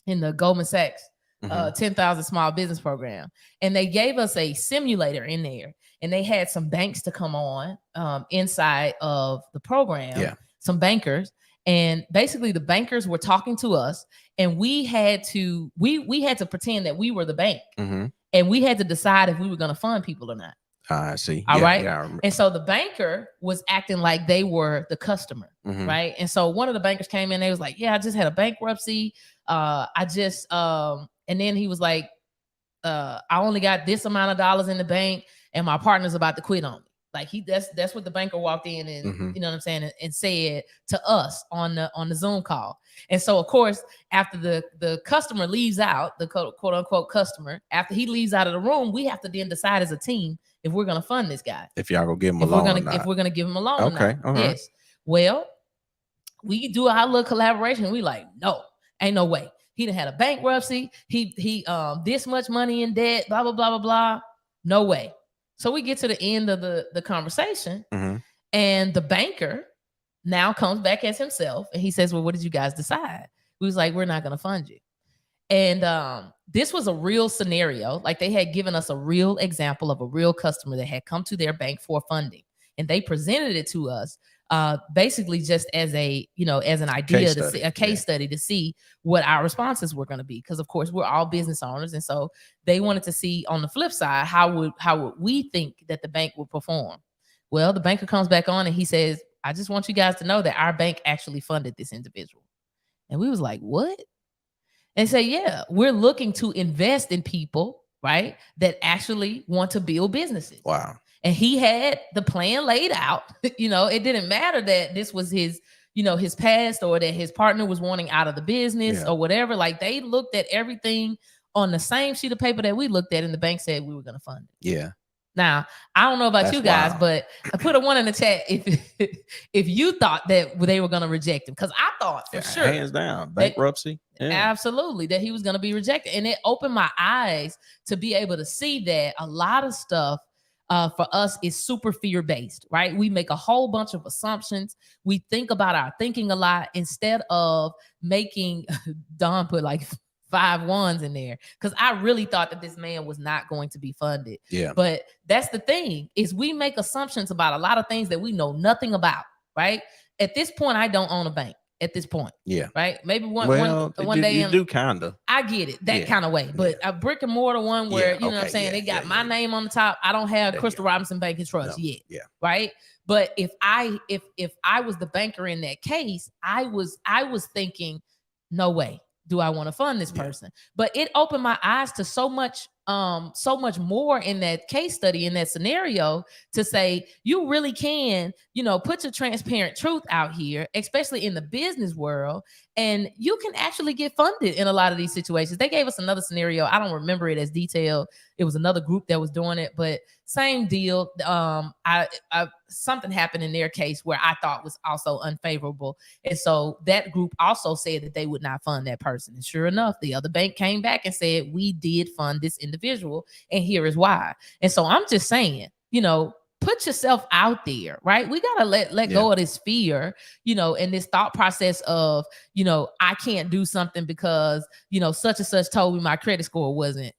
in the Goldman Sachs 10,000 small business program, and they gave us a simulator in there, and they had some banks to come on inside of the program, some bankers, and basically the bankers were talking to us, and we had to pretend that we were the bank, and we had to decide if we were going to fund people or not. I see. All right. And so the banker was acting like they were the customer, right? And so one of the bankers came in, they was like, yeah, I just had a bankruptcy. And then he was like, I only got this amount of dollars in the bank, and my partner's about to quit on me. Like that's what the banker walked in and you know what I'm saying, and said to us on the Zoom call. And so of course, after the customer leaves out, the quote unquote customer, after he leaves out of the room, we have to then decide as a team if we're gonna fund this guy. If y'all gonna give him a loan, if we're gonna give him a loan. Okay. Yes. Well, we do our little collaboration. We like, no, ain't no way. He done had a bankruptcy. He this much money in debt. Blah blah blah blah blah. No way. So we get to the end of the conversation, and the banker now comes back as himself, and he says, well, what did you guys decide? We was like, we're not going to fund you. And this was a real scenario. Like they had given us a real example of a real customer that had come to their bank for funding, and they presented it to us basically just as as an idea, to see a case study to see what our responses were going to be. Because of course we're all business owners, and so they wanted to see on the flip side how would we think that the bank would perform. Well, the banker comes back on and he says, I just want you guys to know that our bank actually funded this individual. And we was like, what? And say, yeah, we're looking to invest in people, right, that actually want to build businesses. Wow. And he had the plan laid out. It didn't matter that this was his, his past, or that his partner was wanting out of the business Yeah. or whatever. Like, they looked at everything on the same sheet of paper that we looked at, and the bank said we were going to fund it. Yeah. Now, I don't know about That's you guys, wild. but I put a one in the chat if you thought that they were going to reject him, because I thought for sure, hands down, bankruptcy. absolutely, that he was going to be rejected. And it opened my eyes to be able to see that a lot of stuff for us is super fear based, right? We make a whole bunch of assumptions. We think about our thinking a lot instead of making, Don put like 5 ones in there, because I really thought that this man was not going to be funded. Yeah. But that's the thing, is we make assumptions about a lot of things that we know nothing about, right? At this point, I don't own a bank. At this point, Yeah. right? Maybe one you, day you do kind of. I get it that kind of way, but a brick and mortar one where you know what I'm saying, they got my name on the top. I don't have Crystal Robinson Bank and Trust yet, right? But if I was the banker in that case, I was thinking, no way do I want to fund this person. But it opened my eyes to so much more in that case study, in that scenario, to say you really can, put your transparent truth out here, especially in the business world, and you can actually get funded in a lot of these situations. They gave us another scenario. I don't remember it as detailed. It was another group that was doing it, but same deal. Something happened in their case where I thought was also unfavorable. And so that group also said that they would not fund that person. And sure enough, the other bank came back and said, we did fund this individual, and here is why. And so I'm just saying, put yourself out there, right? We got to let go of this fear, and this thought process of, I can't do something because, such and such told me my credit score wasn't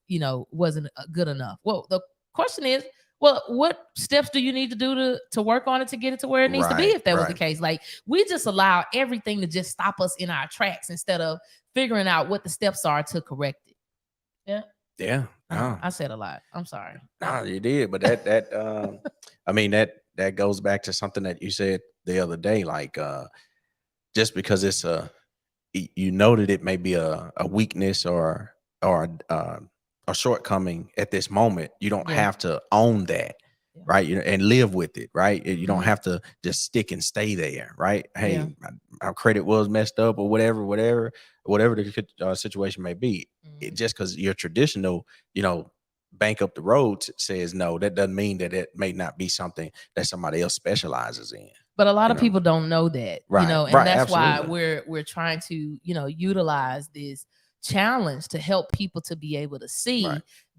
good enough. Well, the question is, well, what steps do you need to do to work on it to get it to where it needs to be? If that was the case, like, we just allow everything to just stop us in our tracks instead of figuring out what the steps are to correct it. Yeah. Yeah. I said a lot. I'm sorry. No, you did. But that I mean, that goes back to something that you said the other day, like just because it's you noted it may be a weakness or a shortcoming at this moment, you don't have to own that, right? And live with it, right? You don't have to just stick and stay there, right? Hey, my credit was messed up or whatever the situation may be. It, just because you're traditional, bank up the road says no, that doesn't mean that it may not be something that somebody else specializes in. But a lot of people don't know that, and that's absolutely. why we're trying to, utilize this challenge to help people to be able to see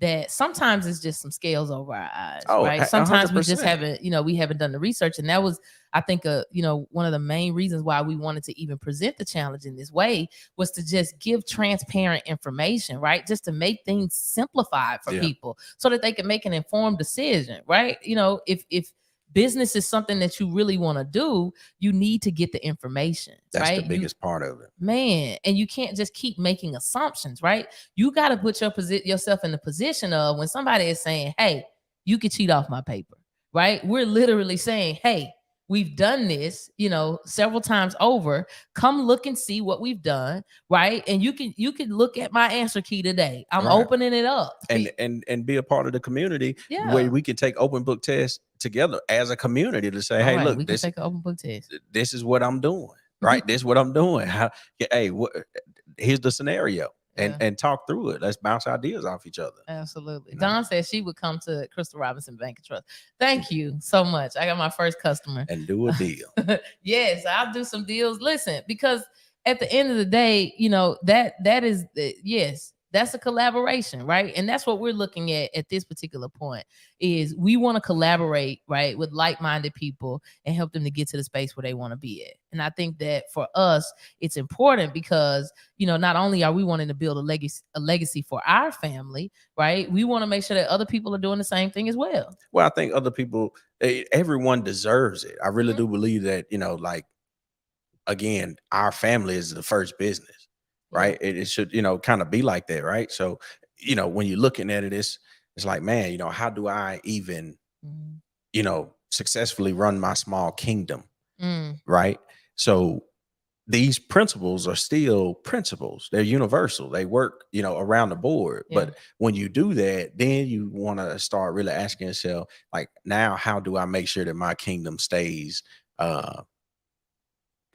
that sometimes it's just some scales over our eyes, right? Sometimes 100%. we just haven't, we haven't done the research. And that was, I think, one of the main reasons why we wanted to even present the challenge in this way, was to just give transparent information, right? Just to make things simplified for people so that they can make an informed decision, right? If business is something that you really want to do, you need to get the information. That's right? the biggest part of it, man. And you can't just keep making assumptions, right? You got to put yourself in the position of when somebody is saying, hey, you can cheat off my paper, right? We're literally saying, hey, we've done this, several times over. Come look and see what we've done, right? And you can look at my answer key today. I'm opening it up, and be a part of the community where we can take open book tests together as a community to say, hey, look, we can take an open book test. This is what I'm doing, right? This is what I'm doing. Here's the scenario. And talk through it. Let's bounce ideas off each other. Absolutely. Dawn said she would come to Crystal Robinson Bank and Trust. Thank you so much. I got my first customer. And do a deal. Yes, I'll do some deals. Listen, because at the end of the day, that is, yes, that's a collaboration, right? And that's what we're looking at this particular point, is we want to collaborate, right, with like-minded people and help them to get to the space where they want to be at. And I think that for us, it's important because, not only are we wanting to build a legacy for our family, right? We want to make sure that other people are doing the same thing as well. Well, I think other people, everyone deserves it. I really do believe that, again, our family is the first business. Right. It should, kind of be like that. Right. So, when you're looking at it, it's like, man, how do I even, successfully run my small kingdom? Right. So these principles are still principles. They're universal. They work, around the board. But when you do that, then you want to start really asking yourself, like, now, how do I make sure that my kingdom stays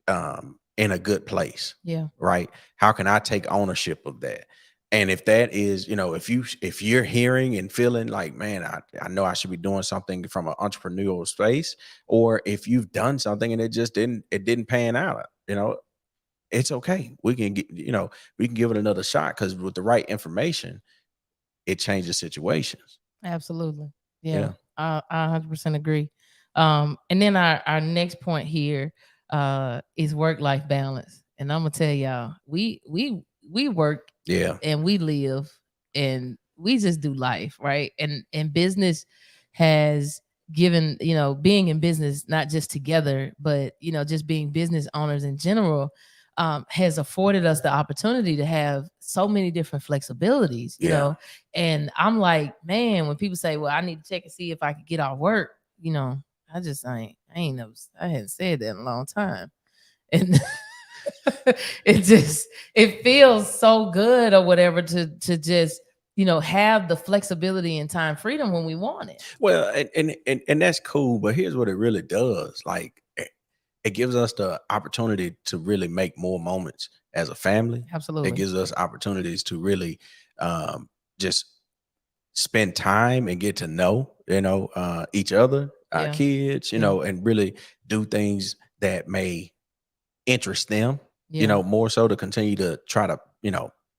in a good place, Yeah. right? How can I take ownership of that? And if that is, if you're hearing and feeling like, man, I know I should be doing something from an entrepreneurial space, or if you've done something and it didn't pan out, it's okay. We can give it another shot, because with the right information, it changes situations. Absolutely. Yeah, Yeah. I 100% agree. And then our next point here is work life balance, and I'm gonna tell y'all, we work Yeah. and we live and we just do life, right? And business has given, being in business, not just together, but just being business owners in general, has afforded us the opportunity to have so many different flexibilities, Yeah. and I'm like, man, when people say, well, I need to check and see if I could get off work, I ain't never, I hadn't said that in a long time. And it feels so good or whatever to just, have the flexibility and time freedom when we want it. Well, and that's cool, but here's what it really does. Like, it gives us the opportunity to really make more moments as a family. It Absolutely. gives us opportunities to really just spend time and get to know, each other, our Yeah. kids, Yeah. and really do things that may interest them, Yeah. more so to continue to try to,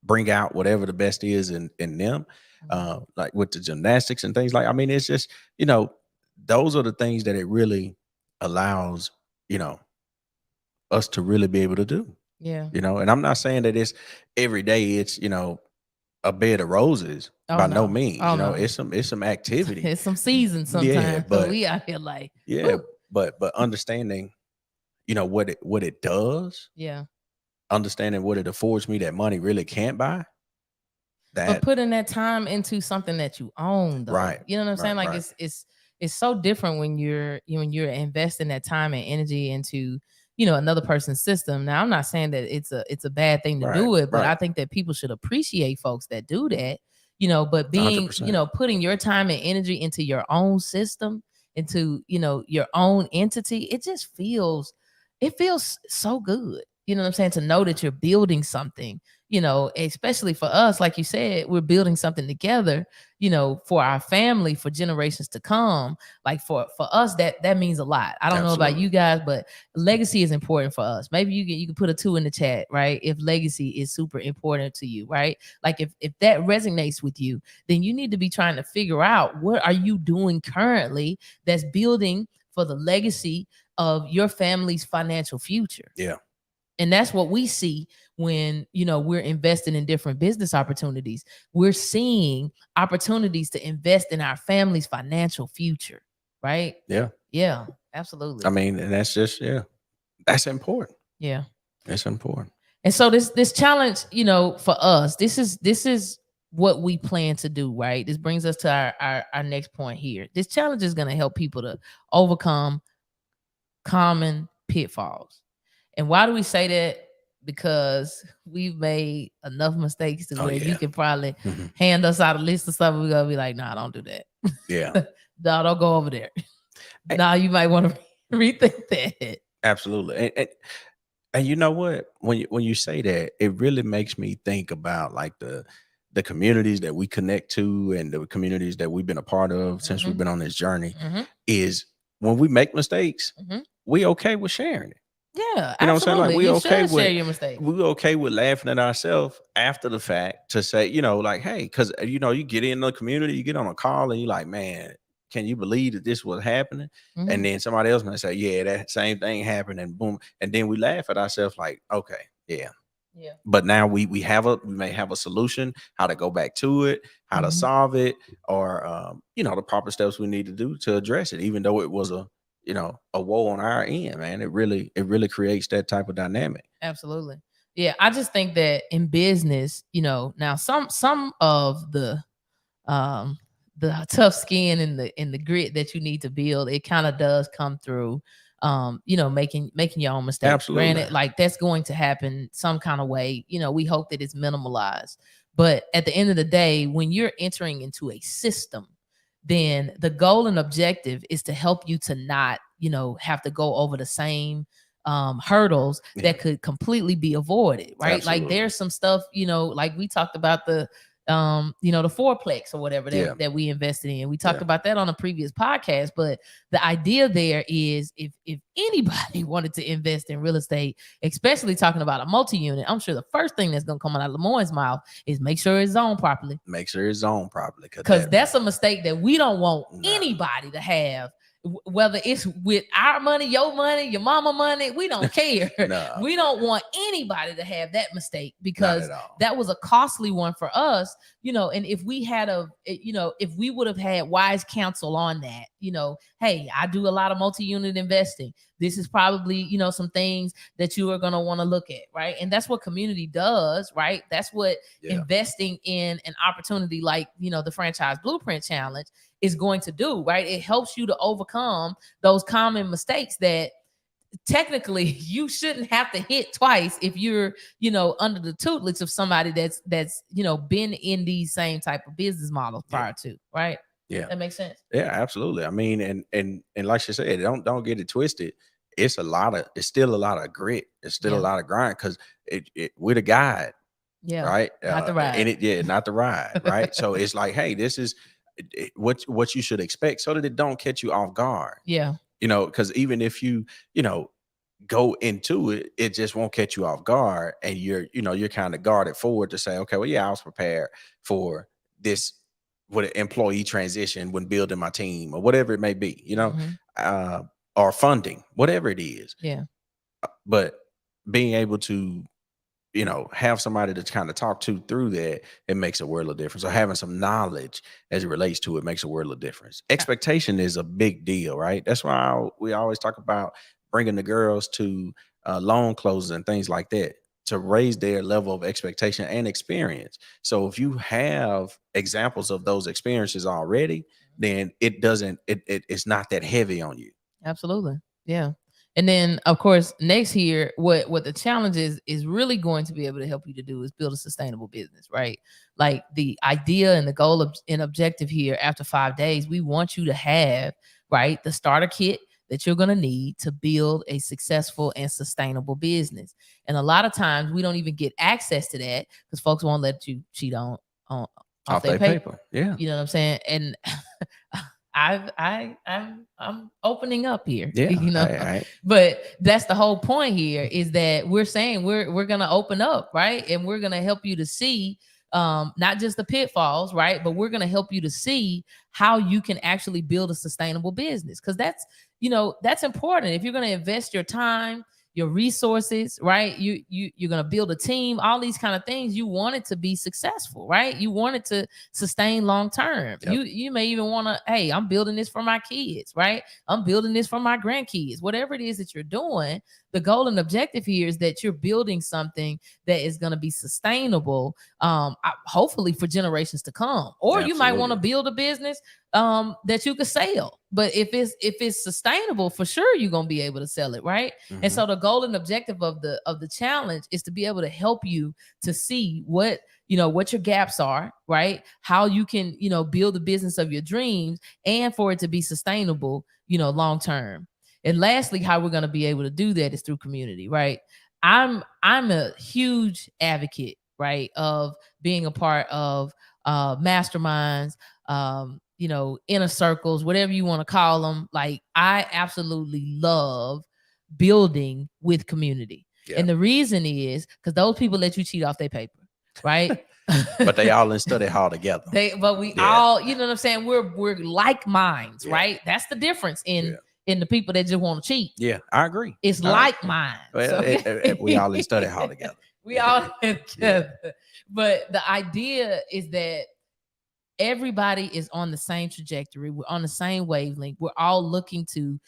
bring out whatever the best is in them, Mhm. like with the gymnastics and things like. I mean, it's just, those are the things that it really allows, you know, us to really be able to do. Yeah. And I'm not saying that it's every day. It's, a bed of roses Oh by no no. means. Oh no. It's some activity. It's some seasons Yeah, sometimes because but we out here like, yeah, whew. but understanding, what it does, Yeah. understanding what it affords me that money really can't buy. But That putting that time into something that you own, though, right, you know what I'm right, saying? Like right. it's so different when you're investing that time and energy into, another person's system. Now, I'm not saying that it's a bad thing to Right, do it, but right. I think that people should appreciate folks that do that. But being, 100%. putting your time and energy into your own system, into, your own entity, it feels so good. You know what I'm saying? To know that you're building something, especially for us, like you said, we're building something together, for our family, for generations to come. Like for us, that means a lot. I don't know about Absolutely. you guys, but legacy is important for us. Maybe you can put a 2 in the chat, right? If legacy is super important to you, right? Like if that resonates with you, then you need to be trying to figure out what are you doing currently that's building for the legacy of your family's financial future. Yeah. And that's what we see when, we're investing in different business opportunities. We're seeing opportunities to invest in our family's financial future, right? Yeah. Yeah, I absolutely. mean, and that's just, yeah, that's important. Yeah. It's important. And so this challenge, for us, this is what we plan to do, right? This brings us to our next point here. This challenge is going to help people to overcome common pitfalls. And why do we say that? Because we've made enough mistakes to Oh where you yeah. can probably Mhm. hand us out a list of stuff. We're gonna be like, nah, don't do that. Yeah. No, don't go over there. A- Nah, you might want to rethink that. Absolutely. And you know what? When you say that, it really makes me think about like the communities that we connect to and the communities that we've been a part of since we've Hmm. been on this journey. Hmm. Is when we make mistakes, Hmm. we okay with sharing it. Yeah, You know what I'm saying? Like absolutely. we You okay should share with your mistakes. we okay with laughing at ourselves after the fact to say, like, hey, because you get in the community, you get on a call and you're like, man, can you believe that this was happening? And Hmm. then somebody else might say, yeah, that same thing happened, and boom. And then we laugh at ourselves like, okay, yeah. Yeah. But now we may have a solution, how to go back to it, how to Hmm. solve it, or the proper steps we need to do to address it, even though it was a woe on our end, man. It really creates that type of dynamic. Absolutely. Yeah, I just think that in business, now some of um the tough skin and the grit that you need to build, it kind of does come through making your own mistakes. Absolutely. Granted, like that's going to happen some kind of way. We hope that it's minimalized. But at the end of the day, when you're entering into a system, then the goal and objective is to help you to not, have to go over the same hurdles Yeah. that could completely be avoided, right? Like Absolutely. there's some stuff, like we talked about the fourplex or whatever Yeah. that we invested in. We talked Yeah. about that on a previous podcast, but the idea there is if anybody wanted to invest in real estate, especially talking about a multi-unit, I'm sure the first thing that's going to come out of Lemoyne's mouth is make sure it's zoned properly. Make sure it's zoned properly, Because that's a mistake that we don't want Nah. anybody to have. Whether it's with our money, your mama money, we don't care. Nah. We don't want anybody to have that mistake Not because at all. that was a costly one for us, and if we had if we would have had wise counsel on that, hey, I do a lot of multi-unit investing. This is probably, some things that you are going to want to look at, right? And that's what community does, right? That's what Yeah. investing in an opportunity like, the Franchise Blueprint Challenge is going to do, right? It helps you to overcome those common mistakes that technically you shouldn't have to hit twice if you're, under the tutelage of somebody that's been in these same type of business models prior to, right? Yeah. That makes sense. Yeah, absolutely. I mean, and like she said, don't get it twisted. It's still a lot of grit. It's still a lot of grind because we're the guide, Yeah. right? Not the ride. Not the ride, right? So it's like, hey, this is what you should expect so that it don't catch you off guard. Yeah. Because even if you go into it, it just won't catch you off guard, and you're kind of guarded forward to say, okay, well, yeah, I was prepared for this with an employee transition when building my team or whatever it may be, or funding, whatever it is. Yeah. But being able to, have somebody to kind of talk to through that, it makes a world of difference. Or having some knowledge as it relates to it makes a world of difference. Expectation is a big deal, right? That's why we always talk about bringing the girls to loan closes and things like that to raise their level of expectation and experience. So if you have examples of those experiences already, then it's not that heavy on you. Absolutely. Yeah. And then, of course, next here, what the challenge is really going to be able to help you to do is build a sustainable business, right? Like the idea and the goal and objective here after 5 days, we want you to have, right, the starter kit that you're going to need to build a successful and sustainable business. And a lot of times we don't even get access to that because folks won't let you cheat on off their paper. Yeah. You know what I'm saying? And I'm opening up here, Yeah, but that's the whole point here is that we're saying we're going to open up, right? And we're going to help you to see not just the pitfalls, right? But we're going to help you to see how you can actually build a sustainable business. Cause that's important. If you're going to invest your time, your resources, right? You're going to build a team, all these kind of things. You want it to be successful, right? You want it to sustain long term. Yep. You may even want to, hey, I'm building this for my kids, right? I'm building this for my grandkids. Whatever it is that you're doing, the goal and objective here is that you're building something that is going to be sustainable, hopefully for generations to come. Or you might want to build a business that you could sell. But if it's sustainable, for sure you're gonna be able to sell it, right? Mm-hmm. And so the goal and objective of the challenge is to be able to help you to see what your gaps are, right? How you can build the business of your dreams and for it to be sustainable, long term. And lastly, how we're gonna be able to do that is through community, right? I'm a huge advocate, right, of being a part of masterminds, inner circles, whatever you want to call them. Like I absolutely love building with community. Yeah. And the reason is because those people let you cheat off their paper, right? But they all in study hall together. We all, you know what I'm saying? We're like minds, right? That's the difference in the people that just want to cheat. Yeah, I agree. It's like minds. Well, we all in study hall together. We all together. Yeah. But the idea is that everybody is on the same trajectory. We're on the same wavelength. We're all looking to,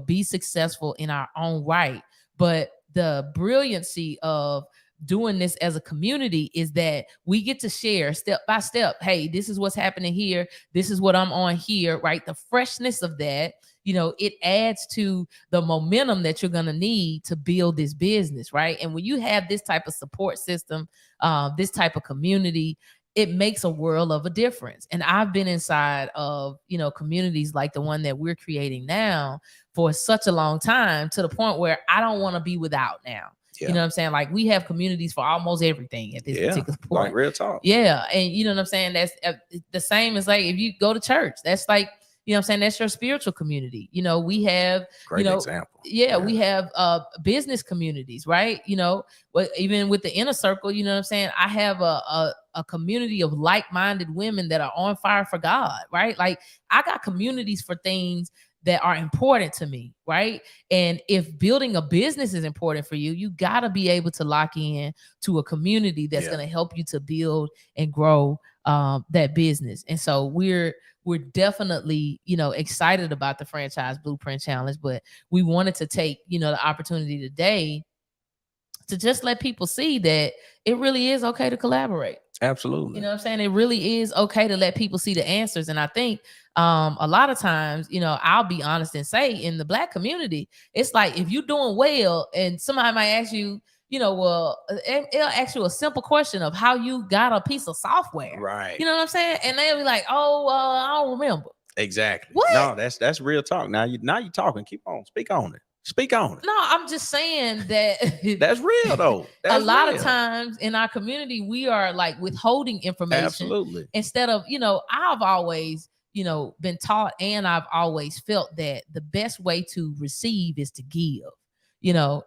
be successful in our own right. But the brilliancy of doing this as a community is that we get to share step by step. Hey, this is what's happening here. This is what I'm on here, right? The freshness of that, it adds to the momentum that you're going to need to build this business, right? And when you have this type of support system, this type of community, it makes a world of a difference. And I've been inside of, communities like the one that we're creating now for such a long time, to the point where I don't want to be without now. You Yeah. know what I'm saying? Like, we have communities for almost everything at this particular point. Like, real talk. Yeah. And you know what I'm saying? That's the same as, like, if you go to church, that's like, you know what I'm saying, that's your spiritual community. We have, Great example. Yeah, we have business communities, right? But even with the inner circle, you know what I'm saying, I have a community of like-minded women that are on fire for God, right? Like, I got communities for things that are important to me, right? And if building a business is important for you, you got to be able to lock in to a community that's going to help you to build and grow that business. And so we're definitely, excited about the Franchise Blueprint Challenge, but we wanted to take, the opportunity today to just let people see that it really is okay to collaborate. Absolutely. You know what I'm saying? It really is okay to let people see the answers. And I think a lot of times, I'll be honest and say, in the Black community, it's like, if you're doing well and somebody might ask you, well, it'll ask you a simple question of how you got a piece of software. Right. You know what I'm saying? And they'll be like, oh, I don't remember. Exactly. What? No, that's real talk. Now you talking. Keep on. Speak on it. Speak on it. No, I'm just saying that that's real though. That's a lot real. of times in our community, we are like withholding information. Absolutely. Instead of, I've always, been taught, and I've always felt that the best way to receive is to give.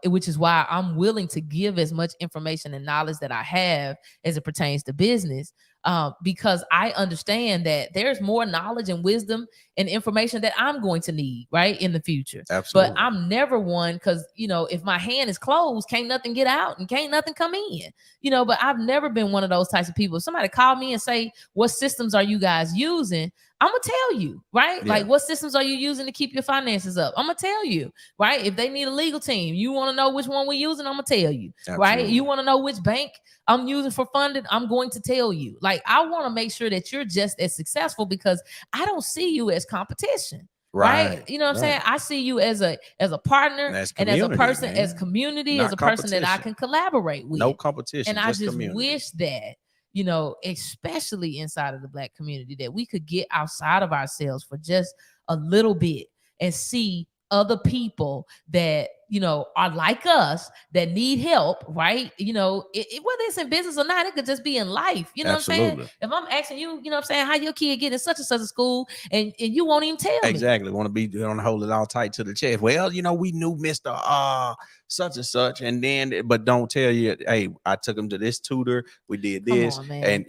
Which is why I'm willing to give as much information and knowledge that I have as it pertains to business, because I understand that there's more knowledge and wisdom and information that I'm going to need, right, in the future. Absolutely. But I'm never one, because, if my hand is closed, can't nothing get out and can't nothing come in, but I've never been one of those types of people. If somebody call me and say, what systems are you guys using? I'm going to tell you, right? Yeah. Like, what systems are you using to keep your finances up? I'm going to tell you, right? If they need a legal team, you want to know which one we're using, I'm going to tell you, Absolutely. right? You want to know which bank I'm using for funding, I'm going to tell you. Like, I want to make sure that you're just as successful, because I don't see you as competition. Right. You know what I'm saying? I see you as a partner, and as a person, man. As community, not as a person that I can collaborate with. No competition. And I just community. wish that, especially inside of the Black community, that we could get outside of ourselves for just a little bit and see other people that, are like us, that need help, right? Whether it's in business or not, it could just be in life. You know Absolutely. what I'm saying? If I'm asking you, what I'm saying, how your kid get in such and such a school, and you won't even tell me. Exactly. Want to hold it all tight to the chest. Well, we knew Mr. Such and such, and then, but don't tell you, hey, I took him to this tutor, we did this, and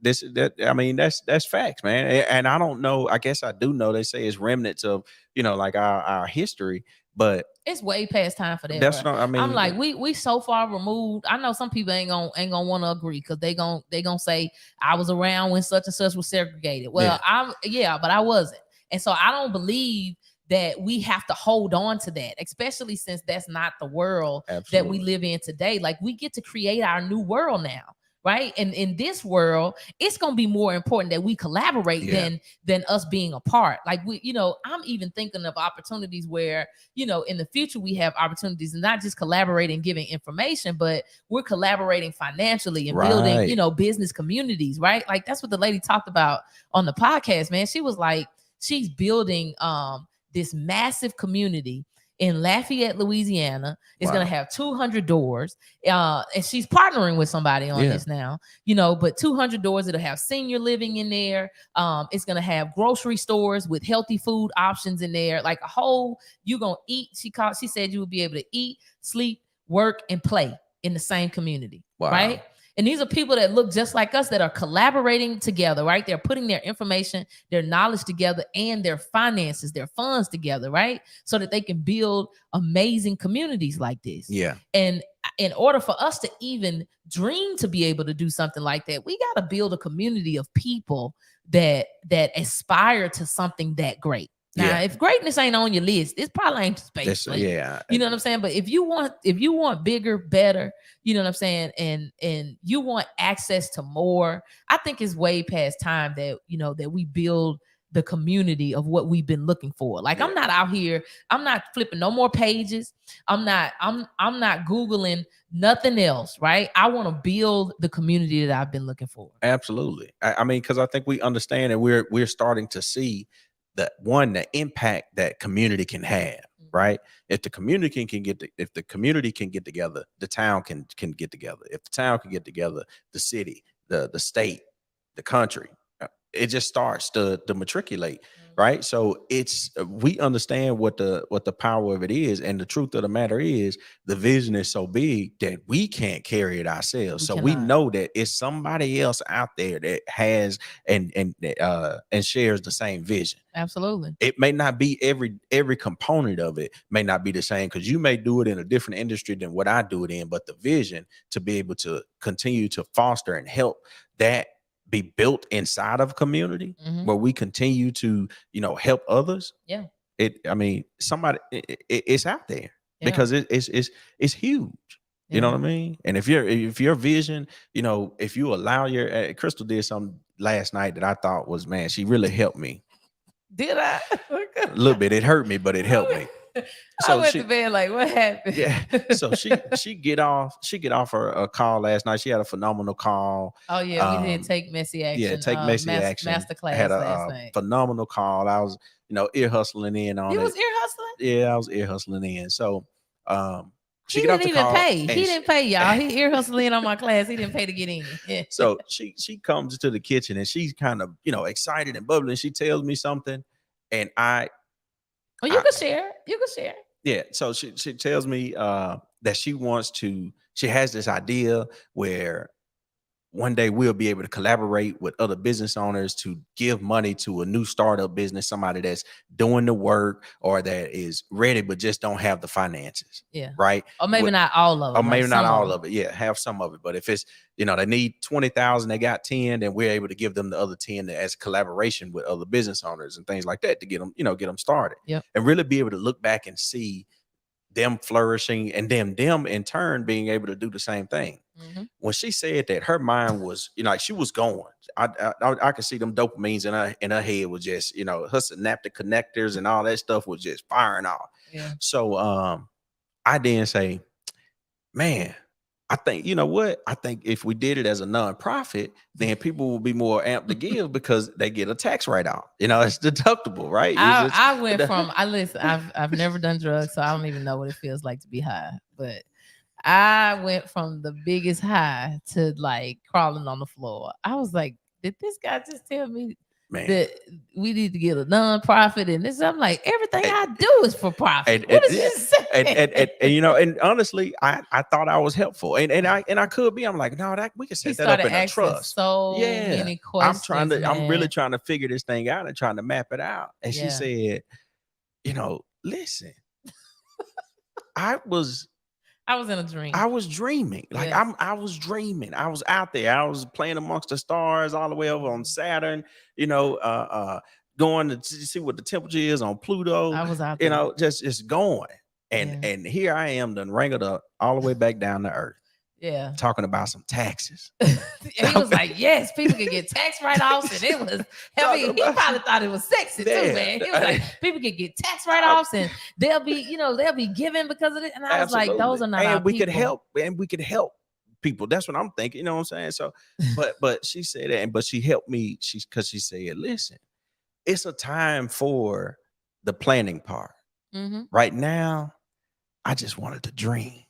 that's facts, man. And I don't know, I guess I do know, they say it's remnants of, like our history, but it's way past time for that. That's what I mean. I'm like, we so far removed. I know some people ain't gonna want to agree, because they gonna say, I was around when such and such was segregated. Well, but I wasn't. And so I don't believe that we have to hold on to that, especially since that's not the world that we live in today. Like, we get to create our new world now. Right. And in this world, it's going to be more important that we collaborate than us being apart. Like, I'm even thinking of opportunities where, in the future, we have opportunities, and not just collaborating, giving information, but we're collaborating financially and building, business communities. Right. Like, that's what the lady talked about on the podcast, man. She was like, she's building this massive community in Lafayette, Louisiana. It's going to have 200 doors. And she's partnering with somebody on this now, but 200 doors. It'll have senior living in there. It's going to have grocery stores with healthy food options in there. Like, a whole, you're going to eat. She said you would be able to eat, sleep, work, and play in the same community. Wow. Right. And these are people that look just like us, that are collaborating together, right? They're putting their information, their knowledge together, and their finances, their funds together, right? So that they can build amazing communities like this. Yeah. And in order for us to even dream to be able to do something like that, we got to build a community of people that aspire to something that great. Now, if greatness ain't on your list, it's probably ain't space. You know what I'm saying? But if you want bigger, better, you know what I'm saying, and you want access to more, I think it's way past time that that we build the community of what we've been looking for. Like I'm not out here, I'm not flipping no more pages. I'm not Googling nothing else, right? I want to build the community that I've been looking for. Absolutely. I mean, because I think we understand, and we're starting to see the impact that community can have, right? If the community if the community can get together, the town can get together. If the town can get together, the city, the state, the country, it just starts to matriculate, right? So we understand what the power of it is, and the truth of the matter is the vision is so big that we can't carry it ourselves. We So we cannot. know that it's somebody else out there that has and shares the same vision. Absolutely. It may not be every component of it may not be the same, because you may do it in a different industry than what I do it in, but the vision to be able to continue to foster and help that be built inside of a community where we continue to help others. Yeah. I mean, it's out there, Yeah. because it's huge. You know Yeah. what I mean? And if your vision, if you allow your Crystal did something last night that I thought was, man, she really helped me Did I? a little bit. It hurt me, but it helped me. I So went to bed like, what happened? yeah. So she get off her call last night. She had a phenomenal call. Oh yeah, we did take messy action. Yeah, take messy action. Master class Had last a night. phenomenal call. I was, ear hustling in on You it. was ear hustling? Yeah, I was ear hustling in. So she He get off didn't the even call. pay. and He didn't pay, y'all. He ear hustling on my class. He didn't pay to get in. Yeah. So she comes to the kitchen, and she's kind of, excited and bubbling. She tells me something, and Oh, you can share. You can share. yeah. So she tells me that she has this idea where one day we'll be able to collaborate with other business owners to give money to a new startup business, somebody that's doing the work or that is ready but just don't have the finances. Yeah. Right. Or maybe not all of it. Or maybe not all of it. Yeah, have some of it. But if it's, they need 20,000, they got 10, then we're able to give them the other 10 as collaboration with other business owners and things like that to get them started. Yep. And really be able to look back and see them flourishing, and them in turn being able to do the same thing. When she said that, her mind was, like she was going. I could see them dopamines in her head was just, her synaptic connectors and all that stuff was just firing off. Yeah. So I then say, man, I think, you know what? I think if we did it as a nonprofit, then people will be more amped to give because they get a tax write-off. It's deductible, right? I went from listen, I've never done drugs, so I don't even know what it feels like to be high. But I went from the biggest high to like crawling on the floor. I was like, did this guy just tell me that we need to get a nonprofit and this? I'm like, everything I do is for profit. What did you say? And honestly, I thought I was helpful, and I could be. I'm like, no, that we can set that up in a trust. So many questions. I'm really trying to figure this thing out and trying to map it out. And she said, listen, I was in a dream. I was dreaming. Like I was dreaming. I was out there. I was playing amongst the stars all the way over on Saturn, going to see what the temperature is on Pluto. I was out there. Just going. And here I am done wrangled up all the way back down to earth. Yeah. Talking about some taxes. And he was like, yes, people can get tax write-offs. And it was heavy. He probably thought it was sexy too, man. He was like, people can get tax write-offs and they'll be given because of it. And I was like, those are not our we people. we could help people. That's what I'm thinking. You know what I'm saying? So, but she said that, but she helped me. Because she said, listen, it's a time for the planning part. Right now, I just wanted to dream.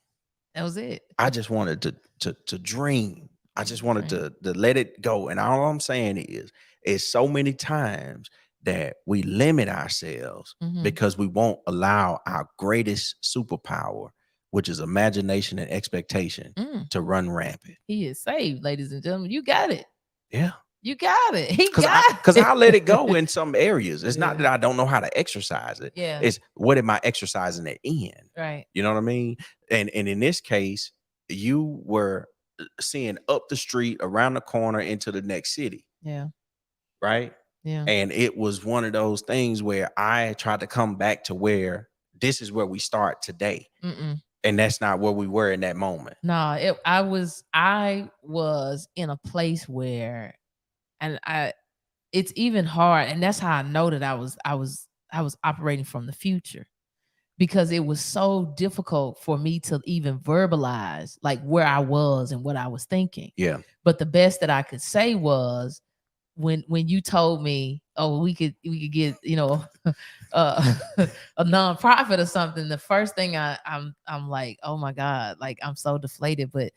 That was it. I just wanted to dream. I just wanted to let it go. And all I'm saying is so many times that we limit ourselves because we won't allow our greatest superpower, which is imagination and expectation, to run rampant. He is saved, ladies and gentlemen. You got it. Yeah. You got it. Because I let it go in some areas. It's not that I don't know how to exercise it. Yeah. It's what am I exercising it in? Right. You know what I mean? And in this case, you were seeing up the street, around the corner, into the next city. Yeah. Right. Yeah. And it was one of those things where I tried to come back to where this is where we start today. And that's not where we were in that moment. No, I was in a place where, and it's even hard, and that's how I know that I was operating from the future, because it was so difficult for me to even verbalize like where I was and what I was thinking. Yeah. But the best that I could say was, when you told me, oh, we could get, uh, a nonprofit or something, the first thing I'm like, oh my God, like I'm so deflated. But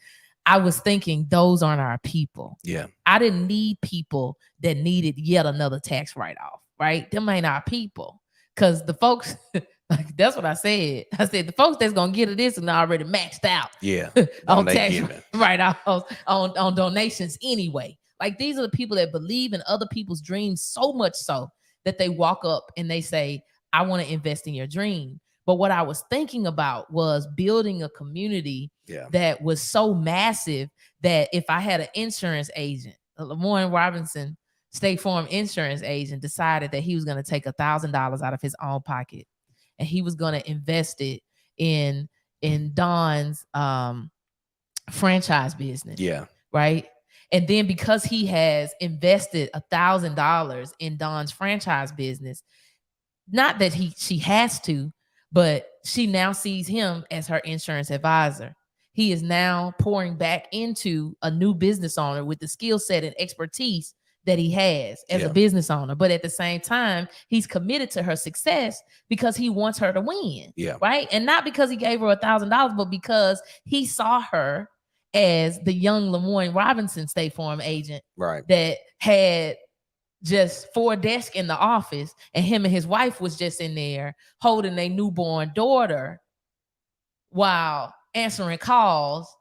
I was thinking those aren't our people. Yeah. I didn't need people that needed yet another tax write-off, right? Them ain't our people. Cause the folks, like that's what I said. I said the folks that's gonna get this and already maxed out Yeah. on they tax giving? write-offs, on donations anyway. Like these are the people that believe in other people's dreams so much so that they walk up and they say, I want to invest in your dream. But what I was thinking about was building a community Yeah. that was so massive that if I had an insurance agent, Lamorne Robinson, State Farm insurance agent, decided that he was going to take $1,000 out of his own pocket and he was going to invest it in Don's franchise business. Yeah. Right. And then because he has invested $1,000 in Don's franchise business, not that she has to, but she now sees him as her insurance advisor. He is now pouring back into a new business owner with the skill set and expertise that he has as a business owner. But at the same time, he's committed to her success because he wants her to win. Yeah. Right. And not because he gave her $1,000, but because he saw her as the young Lamorne Robinson State Farm agent, right, that had just 4 desks in the office, and him and his wife was just in there holding a newborn daughter while answering calls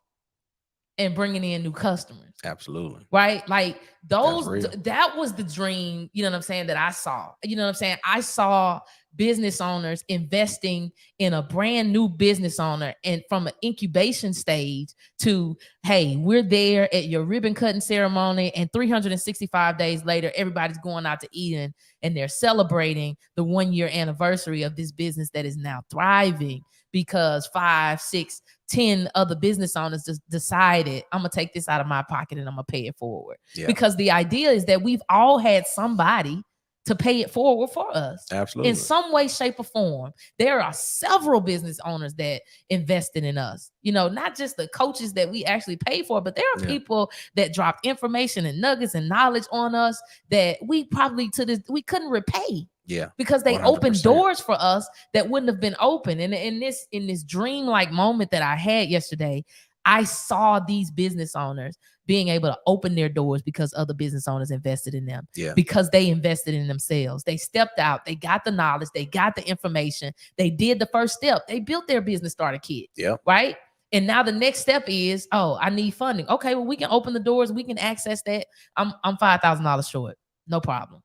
and bringing in new customers. Absolutely. Right? Like that was the dream, you know what I'm saying, that I saw. You know what I'm saying? I saw business owners investing in a brand new business owner, and from an incubation stage to, hey, we're there at your ribbon cutting ceremony, and 365 days later, everybody's going out to eat and they're celebrating the 1-year anniversary of this business that is now thriving because 5, 6, 10 other business owners just decided, I'm gonna take this out of my pocket and I'm gonna pay it forward. Yeah. Because the idea is that we've all had somebody to pay it forward for us. Absolutely. In some way, shape, or form. There are several business owners that invested in us. You know, not just the coaches that we actually paid for, but there are people that dropped information and nuggets and knowledge on us that we probably we couldn't repay. Yeah. Because they 100%. Opened doors for us that wouldn't have been open. And in this dream-like moment that I had yesterday, I saw these business owners being able to open their doors because other business owners invested in them. Yeah. Because they invested in themselves. They stepped out. They got the knowledge. They got the information. They did the first step. They built their business starter kit. Yeah. Right? And now the next step is, oh, I need funding. Okay, well, we can open the doors. We can access that. I'm $5,000 short. No problem.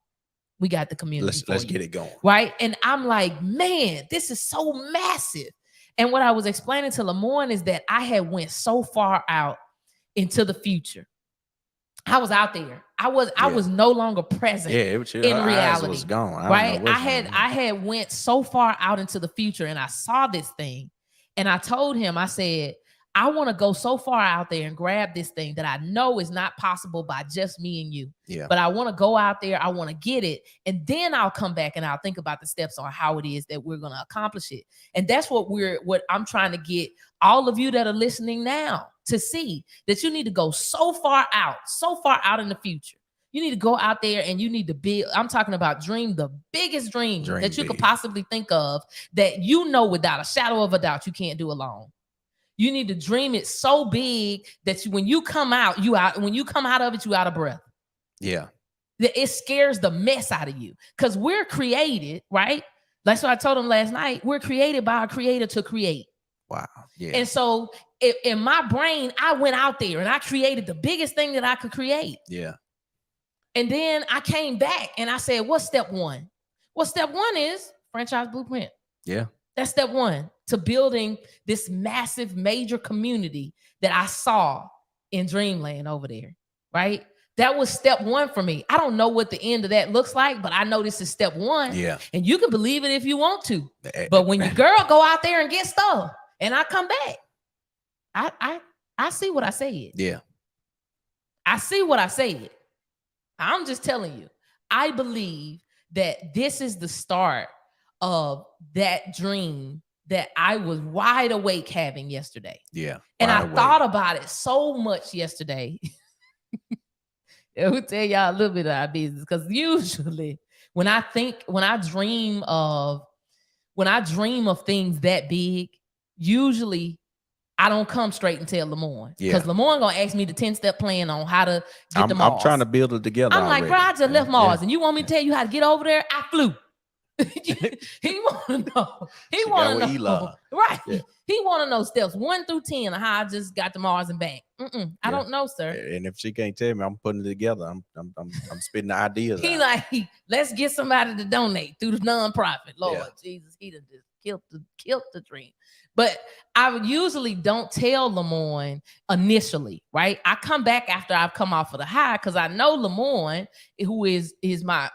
We got the community. Let's get it going. Right? And I'm like, man, this is so massive. And what I was explaining to Lamorne is that I had went so far out into the future. I was out there. I was no longer present. Yeah, in reality. Was gone. Right? I had went so far out into the future, and I saw this thing, and I told him, I said, I want to go so far out there and grab this thing that I know is not possible by just me and you. Yeah. But I want to go out there. I want to get it. And then I'll come back and I'll think about the steps on how it is that we're going to accomplish it. And that's what I'm trying to get all of you that are listening now to see, that you need to go so far out in the future. You need to go out there and you need to build. I'm talking about dream the biggest dream that you could possibly think of, that you know without a shadow of a doubt you can't do alone. You need to dream it so big that when you come out of it, you out of breath. Yeah. That it scares the mess out of you. Because we're created, right? That's what I told him last night. We're created by a creator to create. Wow. Yeah. And so in my brain, I went out there and I created the biggest thing that I could create. Yeah. And then I came back and I said, what's step one? Well, step one is franchise blueprint. Yeah. That's step one to building this massive, major community that I saw in Dreamland over there, right? That was step one for me. I don't know what the end of that looks like, but I know this is step one. Yeah. And you can believe it if you want to. But when your girl go out there and get stuff and I come back, I see what I said. Yeah. I see what I said. I'm just telling you. I believe that this is the start of that dream that I was wide awake having yesterday. Yeah. And Right I away. thought about it so much yesterday. It will tell y'all a little bit of our business, because usually when I dream of things that big, usually I don't come straight and tell Lamorne, because Yeah. Lamorne gonna ask me the 10-step plan on how to get to I'm Mars. trying to build it together. I'm like, already. bro, I just left Mars, and you want me to Yeah. tell you how to get over there? I flew. He want to know. He She got want with to know. Elon. Right. Yeah. He want to know steps 1 through 10 of how I just got to Mars and back. I Yeah. don't know, sir. And if she can't tell me, I'm putting it together. I'm spitting the ideas He out. like, let's get somebody to donate through the nonprofit. Lord Jesus, he done just killed the dream. But I usually don't tell Lamorne initially, right? I come back after I've come off of the high, because I know Lamorne, who is my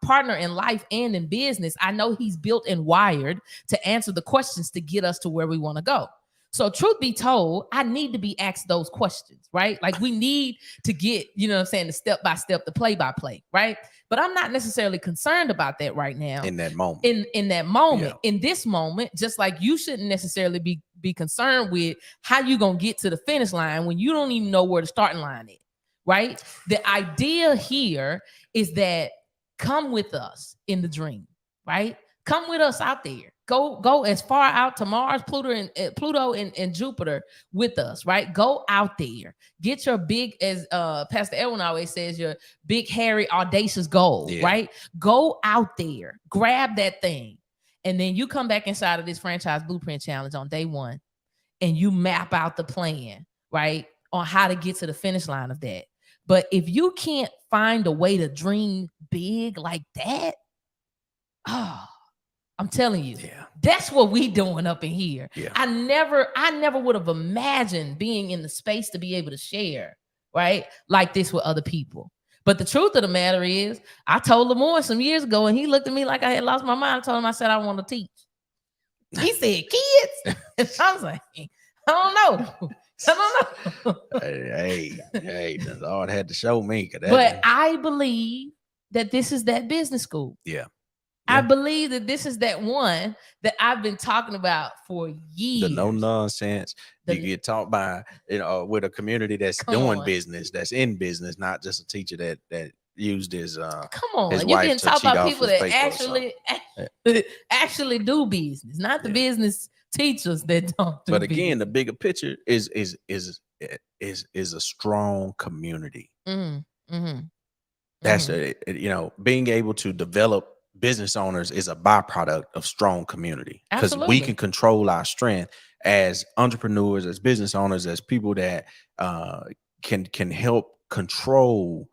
partner in life and in business. I know he's built and wired to answer the questions to get us to where we want to go. So truth be told, I need to be asked those questions, right? Like we need to get, you know what I'm saying, the step by step, the play by play, right? But I'm not necessarily concerned about that right now. In that moment. In that moment, in this moment, just like you shouldn't necessarily be concerned with how you gonna get to the finish line when you don't even know where the starting line is, right? The idea here is that come with us in the dream, right? Come with us out there. Go as far out to Mars, Pluto, and Jupiter with us, right? Go out there. Get your big, as Pastor Edwin always says, your big, hairy, audacious goal, right? Go out there, grab that thing, and then you come back inside of this franchise blueprint challenge on day 1, and you map out the plan, right, on how to get to the finish line of that. But if you can't find a way to dream big like that, I'm telling you, that's what we doing up in here. I never would have imagined being in the space to be able to share, right, like this with other people. But the truth of the matter is, I told Lamorne some years ago, and he looked at me like I had lost my mind. I told him, I said, I want to teach. He said, kids? And I was like, I don't know. I don't know. hey, the Lord had to show me. But I believe that this is that business school. Yeah. I believe that this is that one that I've been talking about for years. The no nonsense. You get taught by, with a community that's doing business, that's in business, not just a teacher that used his come on. his You're wife getting to taught cheat by off people his that paper actually do business, not the business teachers that don't do But again, business. the bigger picture is a strong community. That's being able to develop business owners is a byproduct of strong community, because we can control our strength as entrepreneurs, as business owners, as people that can help control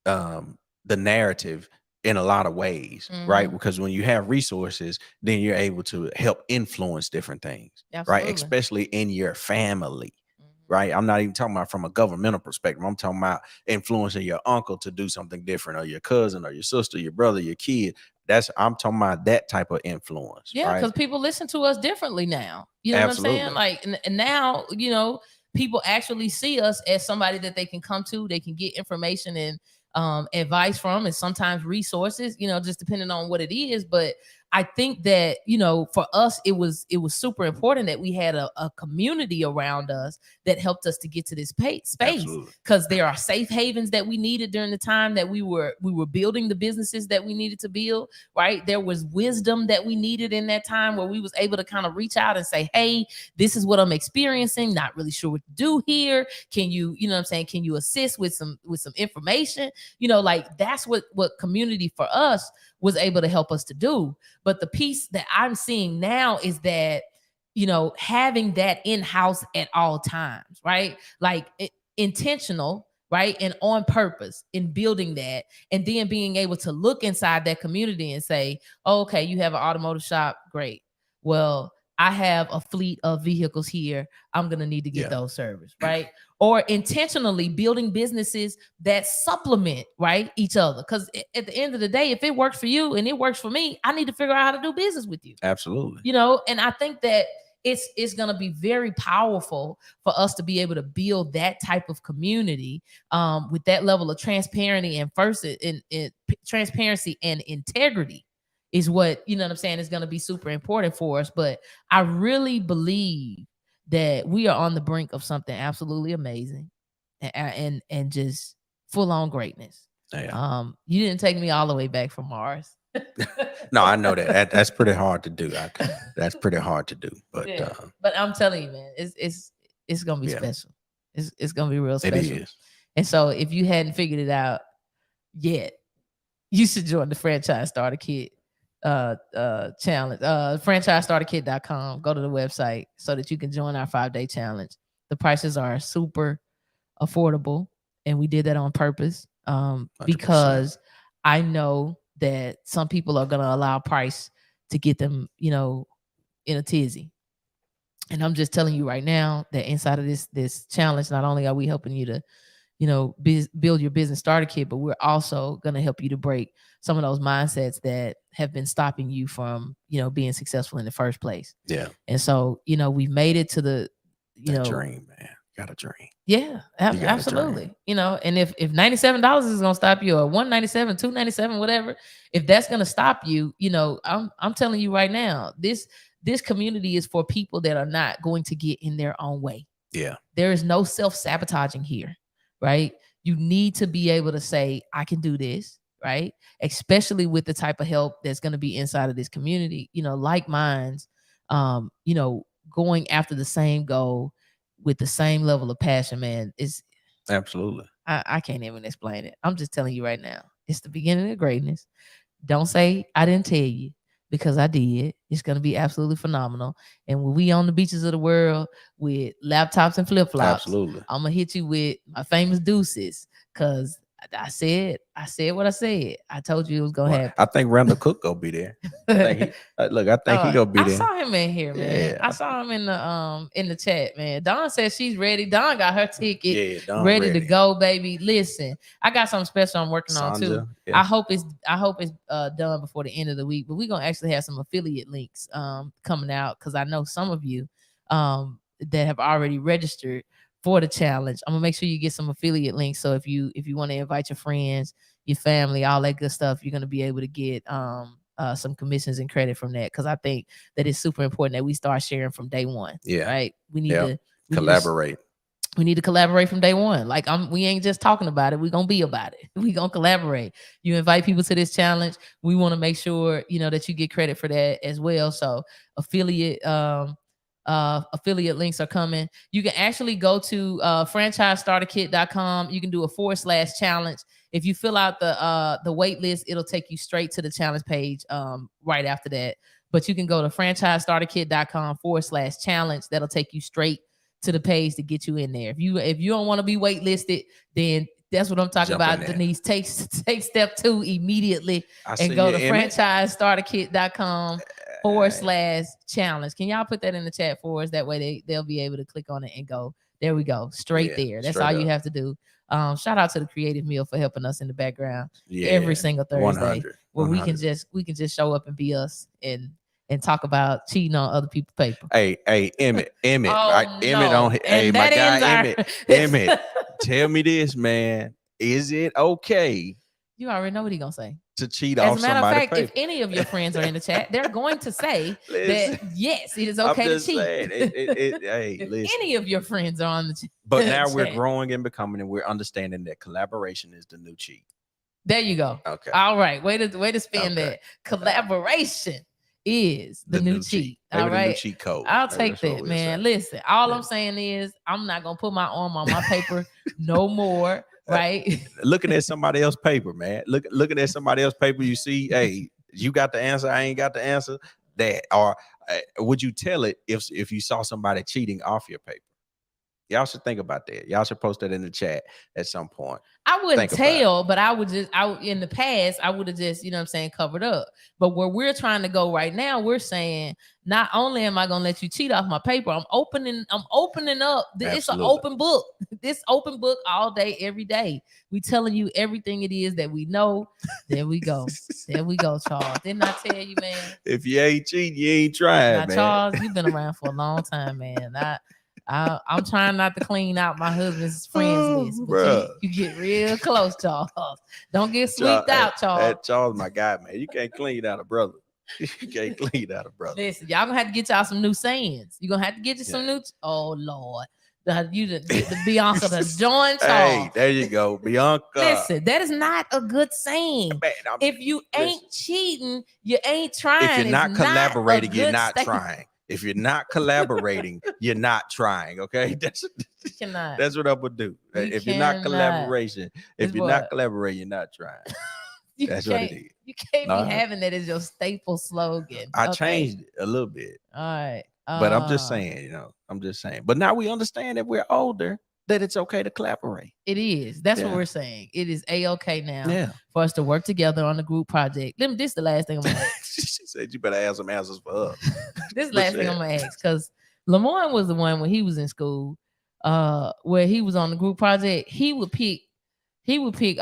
the narrative in a lot of ways, right? Because when you have resources, then you're able to help influence different things, right? Especially in your family. Right. I'm not even talking about from a governmental perspective. I'm talking about influencing your uncle to do something different, or your cousin, or your sister, your brother, your kid. I'm talking about that type of influence. Yeah, because right? people listen to us differently now. You know Absolutely. what I'm saying? Like, and now, people actually see us as somebody that they can come to, they can get information and advice from, and sometimes resources, just depending on what it is. But I think that, for us, it was super important that we had a community around us that helped us to get to this space, because there are safe havens that we needed during the time that we were building the businesses that we needed to build, right? There was wisdom that we needed in that time where we was able to kind of reach out and say, hey, this is what I'm experiencing, not really sure what to do here. Can you, what I'm saying, can you assist with some information? Like that's what community for us was able to help us to do. But the piece that I'm seeing now is that, having that in-house at all times, right? Like intentional, right? And on purpose in building that, and then being able to look inside that community and say, oh, okay, you have an automotive shop. Great. Well, I have a fleet of vehicles here. I'm going to need to get those serviced, right? Or intentionally building businesses that supplement, right, each other. Because at the end of the day, if it works for you and it works for me, I need to figure out how to do business with you. Absolutely. And I think that it's going to be very powerful for us to be able to build that type of community with that level of transparency and transparency and integrity is what, you know what I'm saying, is going to be super important for us. But I really believe that we are on the brink of something absolutely amazing and just full on greatness. Yeah. You didn't take me all the way back from Mars. No, I know that's pretty hard to do. That's pretty hard to do. But yeah. But I'm telling you, man, it's gonna be special. It's gonna be real special. It is. And so if you hadn't figured it out yet, you should join the Franchise Starter Kit challenge. FranchiseStarterKit.com. Go to the website so that you can join our 5-day challenge. The prices are super affordable, and we did that on purpose because I know that some people are going to allow price to get them, you know, in a tizzy. And I'm just telling you right now that inside of this challenge, not only are we helping you to, you know, build your business starter kit, but we're also going to help you to break some of those mindsets that have been stopping you from, you know, being successful in the first place. Yeah. And so, you know, we've made it to the, you know, dream, man. Got a dream. Yeah, absolutely. You know, and if $97 is gonna stop you, or $197, $297, whatever, if that's gonna stop you, you know, I'm telling you right now, this community is for people that are not going to get in their own way. Yeah. There is no self-sabotaging here, right? You need to be able to say, I can do this, right? Especially with the type of help that's going to be inside of this community, you know, like minds, you know, going after the same goal with the same level of passion, man. Is absolutely. I can't even explain it. I'm just telling you right now. It's the beginning of greatness. Don't say I didn't tell you, because I did. It's going to be absolutely phenomenal. And when we on the beaches of the world with laptops and flip-flops, absolutely, I'm going to hit you with my famous deuces, because I said what I said. I told you it was going to happen. I think Randall Cook gonna be there. I think he gonna be there. I saw him in here, man. Yeah. I saw him in the chat, man. Dawn says she's ready. Dawn got her ticket ready to go, baby. Listen, I got something special I'm working on too. Yeah. I hope it's done before the end of the week, but we're gonna actually have some affiliate links coming out, because I know some of you that have already registered for the challenge. I'm gonna make sure you get some affiliate links. So if you want to invite your friends, your family, all that good stuff, you're gonna be able to get some commissions and credit from that. Because I think that it's super important that we start sharing from day one. Yeah. Right. We need to collaborate. We need to collaborate from day one. Like we ain't just talking about it. We're gonna be about it. We're gonna collaborate. You invite people to this challenge. We want to make sure, you know, that you get credit for that as well. So affiliate links are coming. You can actually go to franchisestarterkit.com. You can do a /challenge. If you fill out the wait list, it'll take you straight to the challenge page right after that. But you can go to franchisestarterkit.com /challenge. That'll take you straight to the page to get you in there. If you don't want to be waitlisted, then that's what I'm talking about. Denise, take step 2 immediately and go to franchisestarterkit.com /challenge. Can y'all put that in the chat for us? That way they'll be able to click on it and go, there we go, straight there. That's all you have to do. Shout out to the Creative Meal for helping us in the background every single Thursday 100, where 100. we can just show up and be us and talk about cheating on other people's paper. Hey, Emmett, Emmett on. Hey, my guy, Emmett, tell me this, man. Is it okay? You already know what he's gonna say. To cheat off somebody's paper. As a matter of fact, if any of your friends are in the chat, they're going to say that yes, it is okay to cheat. Hey, listen. Any of your friends are on the chat. But now we're growing and becoming, and we're understanding that collaboration is the new cheat. There you go. Okay. All right. Way to spin that. Collaboration is the new cheat. All right. The new cheat code. I'll take that, man. Listen, all I'm saying is I'm not gonna put my arm on my paper no more. Right. Looking at somebody else's paper, man. Looking at somebody else's paper, you see, hey, you got the answer, I ain't got the answer. That, or would you tell it if you saw somebody cheating off your paper? Y'all should think about that. Y'all should post that in the chat at some point. I wouldn't Think about it. tell, but in the past, I would have just, you know what I'm saying, covered up. But where we're trying to go right now, we're saying, not only am I gonna let you cheat off my paper, I'm opening up. It's an Absolutely. open book. This open book all day, every day. We telling you everything it is that we know. There we go. There we go, Charles. Didn't I tell you, man? If you ain't cheating, you ain't trying, Now, man. Charles, you've been around for a long time, man. I'm trying not to clean out my husband's friends list, but bruh. you get real close, Charles. Don't get Charles, sweeped out, Charles. Charles, my guy, man. You can't clean out a brother. You can't clean out a brother. Listen, y'all gonna have to get y'all some new sayings. You're gonna have to get you some new. Oh Lord, the Bianca the join Charles. Hey, there you go, Bianca. Listen, that is not a good saying. Man, if you ain't cheating, you ain't trying. If you're not collaborating, you're not statement. trying. If you're not collaborating, you're not trying. Okay, that's what I'm gonna do. If you're not collaboration, if you're not collaborating, you're not trying. That's what it is. You can't be having that as your staple slogan. I changed it a little bit. All right. But I'm just saying, I'm just saying. But now we understand that we're older, that it's okay to collaborate. It is. That's what we're saying. It is A-okay now for us to work together on a group project. This is the last thing I'm going to ask. She said you better have some answers for us. This is the last thing I'm going to ask, because Lamorne was the one when he was in school, where he was on the group project. He would pick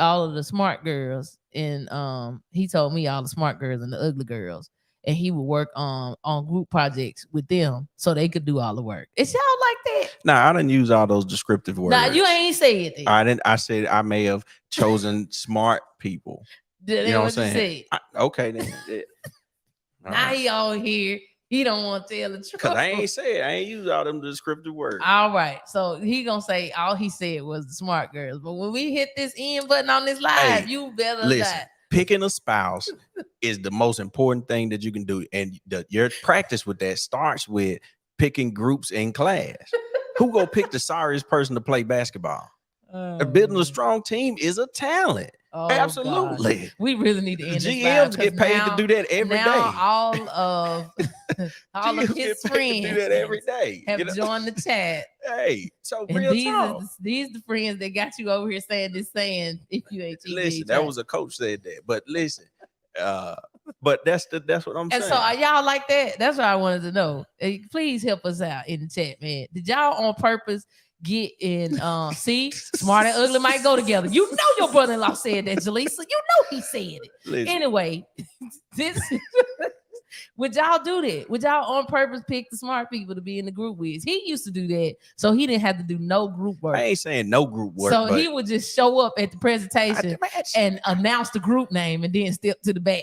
all of the smart girls, and he told me all the smart girls and the ugly girls, and he would work on group projects with them so they could do all the work. Is y'all like that? Nah, I didn't use all those descriptive words. Nah, you ain't say it then. I didn't. I said I may have chosen smart people. You know what I'm saying? Okay, then. Now right. He on here. He don't want to tell the truth. Because I ain't use all them descriptive words. All right. So he gonna say all he said was the smart girls. But when we hit this end button on this live, you better listen. Picking a spouse is the most important thing that you can do. And your practice with that starts with picking groups in class. Who gonna pick the sorriest person to play basketball? Building a strong team is a talent. Oh, absolutely. God. We really need to end this. GMs get paid to do that every day. All of his friends do that every day. Have joined the chat. Hey, so and real these talk. These the friends that got you over here saying this saying if you ain't listen, that was a coach said that. But listen, but that's what I'm saying. And so are y'all like that? That's what I wanted to know. Please help us out in the chat, man. Did y'all on purpose get in see smart and ugly might go together? You know your brother-in-law said that, Jaleesa. You know he said it. Listen. Anyway, this would y'all do that? Would y'all on purpose pick the smart people to be in the group with? He used to do that, so he didn't have to do no group work. I ain't saying no group work. So he would just show up at the presentation and announce the group name and then step to the back.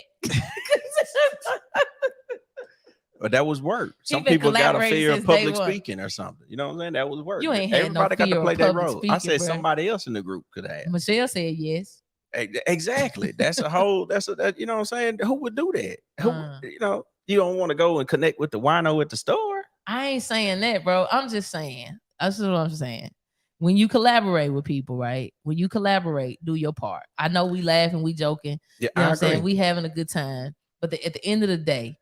But that was work. Some people got a fear of public speaking or something. You know what I'm saying? That was work. You ain't had everybody no fear got to play that role. Speaking, I said bro. Somebody else in the group could have. Michelle said yes. Exactly. That's you know what I'm saying? Who would do that? Who, you don't want to go and connect with the wino at the store. I ain't saying that, bro. I'm just saying. That's what I'm saying. When you collaborate with people, right? When you collaborate, do your part. I know we laughing, we joking. Yeah, you know what I'm saying? We having a good time. But at the end of the day,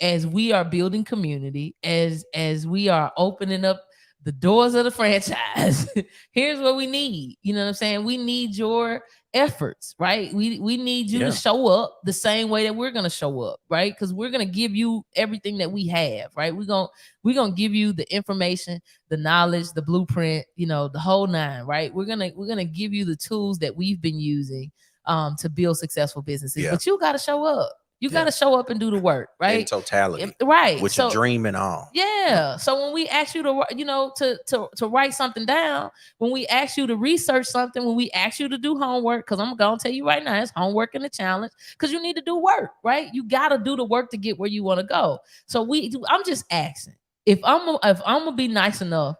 as we are building community, as we are opening up the doors of the franchise, here's what we need. You know what I'm saying? We need your efforts, right? We need you to show up the same way that we're gonna show up, right? Because we're gonna give you everything that we have, right? We're gonna give you the information, the knowledge, the blueprint, the whole nine, right? We're gonna give you the tools that we've been using to build successful businesses. But you got to show up. You got to show up and do the work, right? In totality, right? With your dream and all. Yeah. So when we ask you to, to write something down, when we ask you to research something, when we ask you to do homework, because I'm gonna tell you right now, it's homework and a challenge, because you need to do work, right? You got to do the work to get where you want to go. So I'm just asking if I'm gonna be nice enough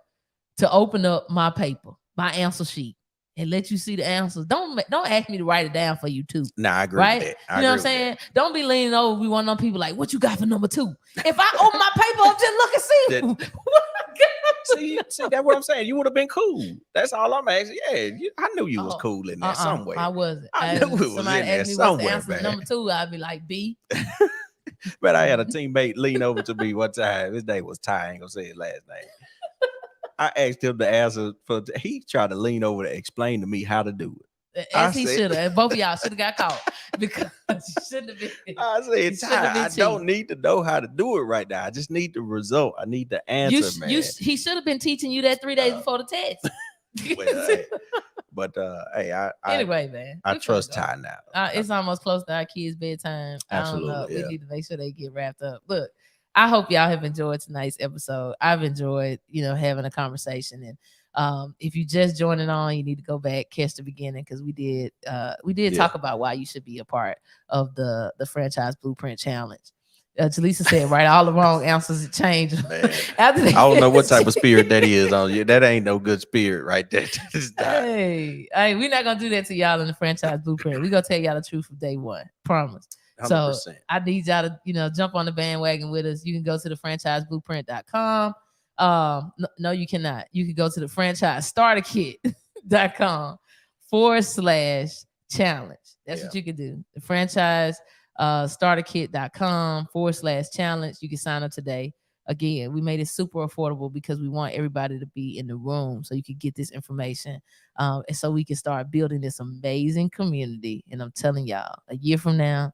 to open up my paper, my answer sheet, and let you see the answers. Don't ask me to write it down for you too. Nah, I agree right? with that. You know what I'm saying? Don't be leaning over. We want to know people like, what you got for number 2? If I open my paper up, just look and see. see, that's what I'm saying. You would have been cool. That's all I'm asking. Yeah, I knew you was cool in there somewhere. I wasn't. I knew it was in there somewhere, man. Number 2, I'd be like B. But I had a teammate lean over to me one time. His name was Ty. I ain't gonna say his last name. I asked him to answer for. He tried to lean over to explain to me how to do it. As he should have. And both of y'all should have got caught because you shouldn't have been. I said, Ty, I don't need to know how to do it right now. I just need the result. I need the answer, man. He should have been teaching you that 3 days before the test. Anyway, man, I trust Ty now. It's almost close to our kids' bedtime. Absolutely, I don't know. We need to make sure they get wrapped up. Look, I hope y'all have enjoyed tonight's episode. I've enjoyed, having a conversation. And if you just joining on, you need to go back, catch the beginning, because we did talk about why you should be a part of the Franchise Blueprint Challenge. Jaleesa said, right, all the wrong answers change. I don't know what type of spirit that is on you. That ain't no good spirit right there. Hey, we're not gonna do that to y'all in the Franchise Blueprint. We're gonna tell y'all the truth from day one. Promise. 100%. So I need y'all to, jump on the bandwagon with us. You can go to the franchiseblueprint.com. No, you cannot. You can go to the franchisestarterkit.com /challenge. That's what you can do. The franchise starterkit.com /challenge. You can sign up today. Again, we made it super affordable because we want everybody to be in the room so you can get this information, and so we can start building this amazing community. And I'm telling y'all, a year from now,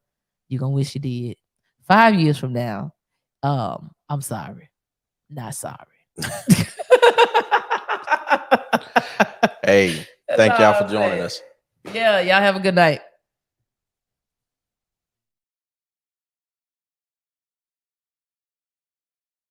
you're gonna wish you did. 5 years from now, I'm sorry, not sorry. Hey, thank y'all for joining us. Yeah, y'all have a good night.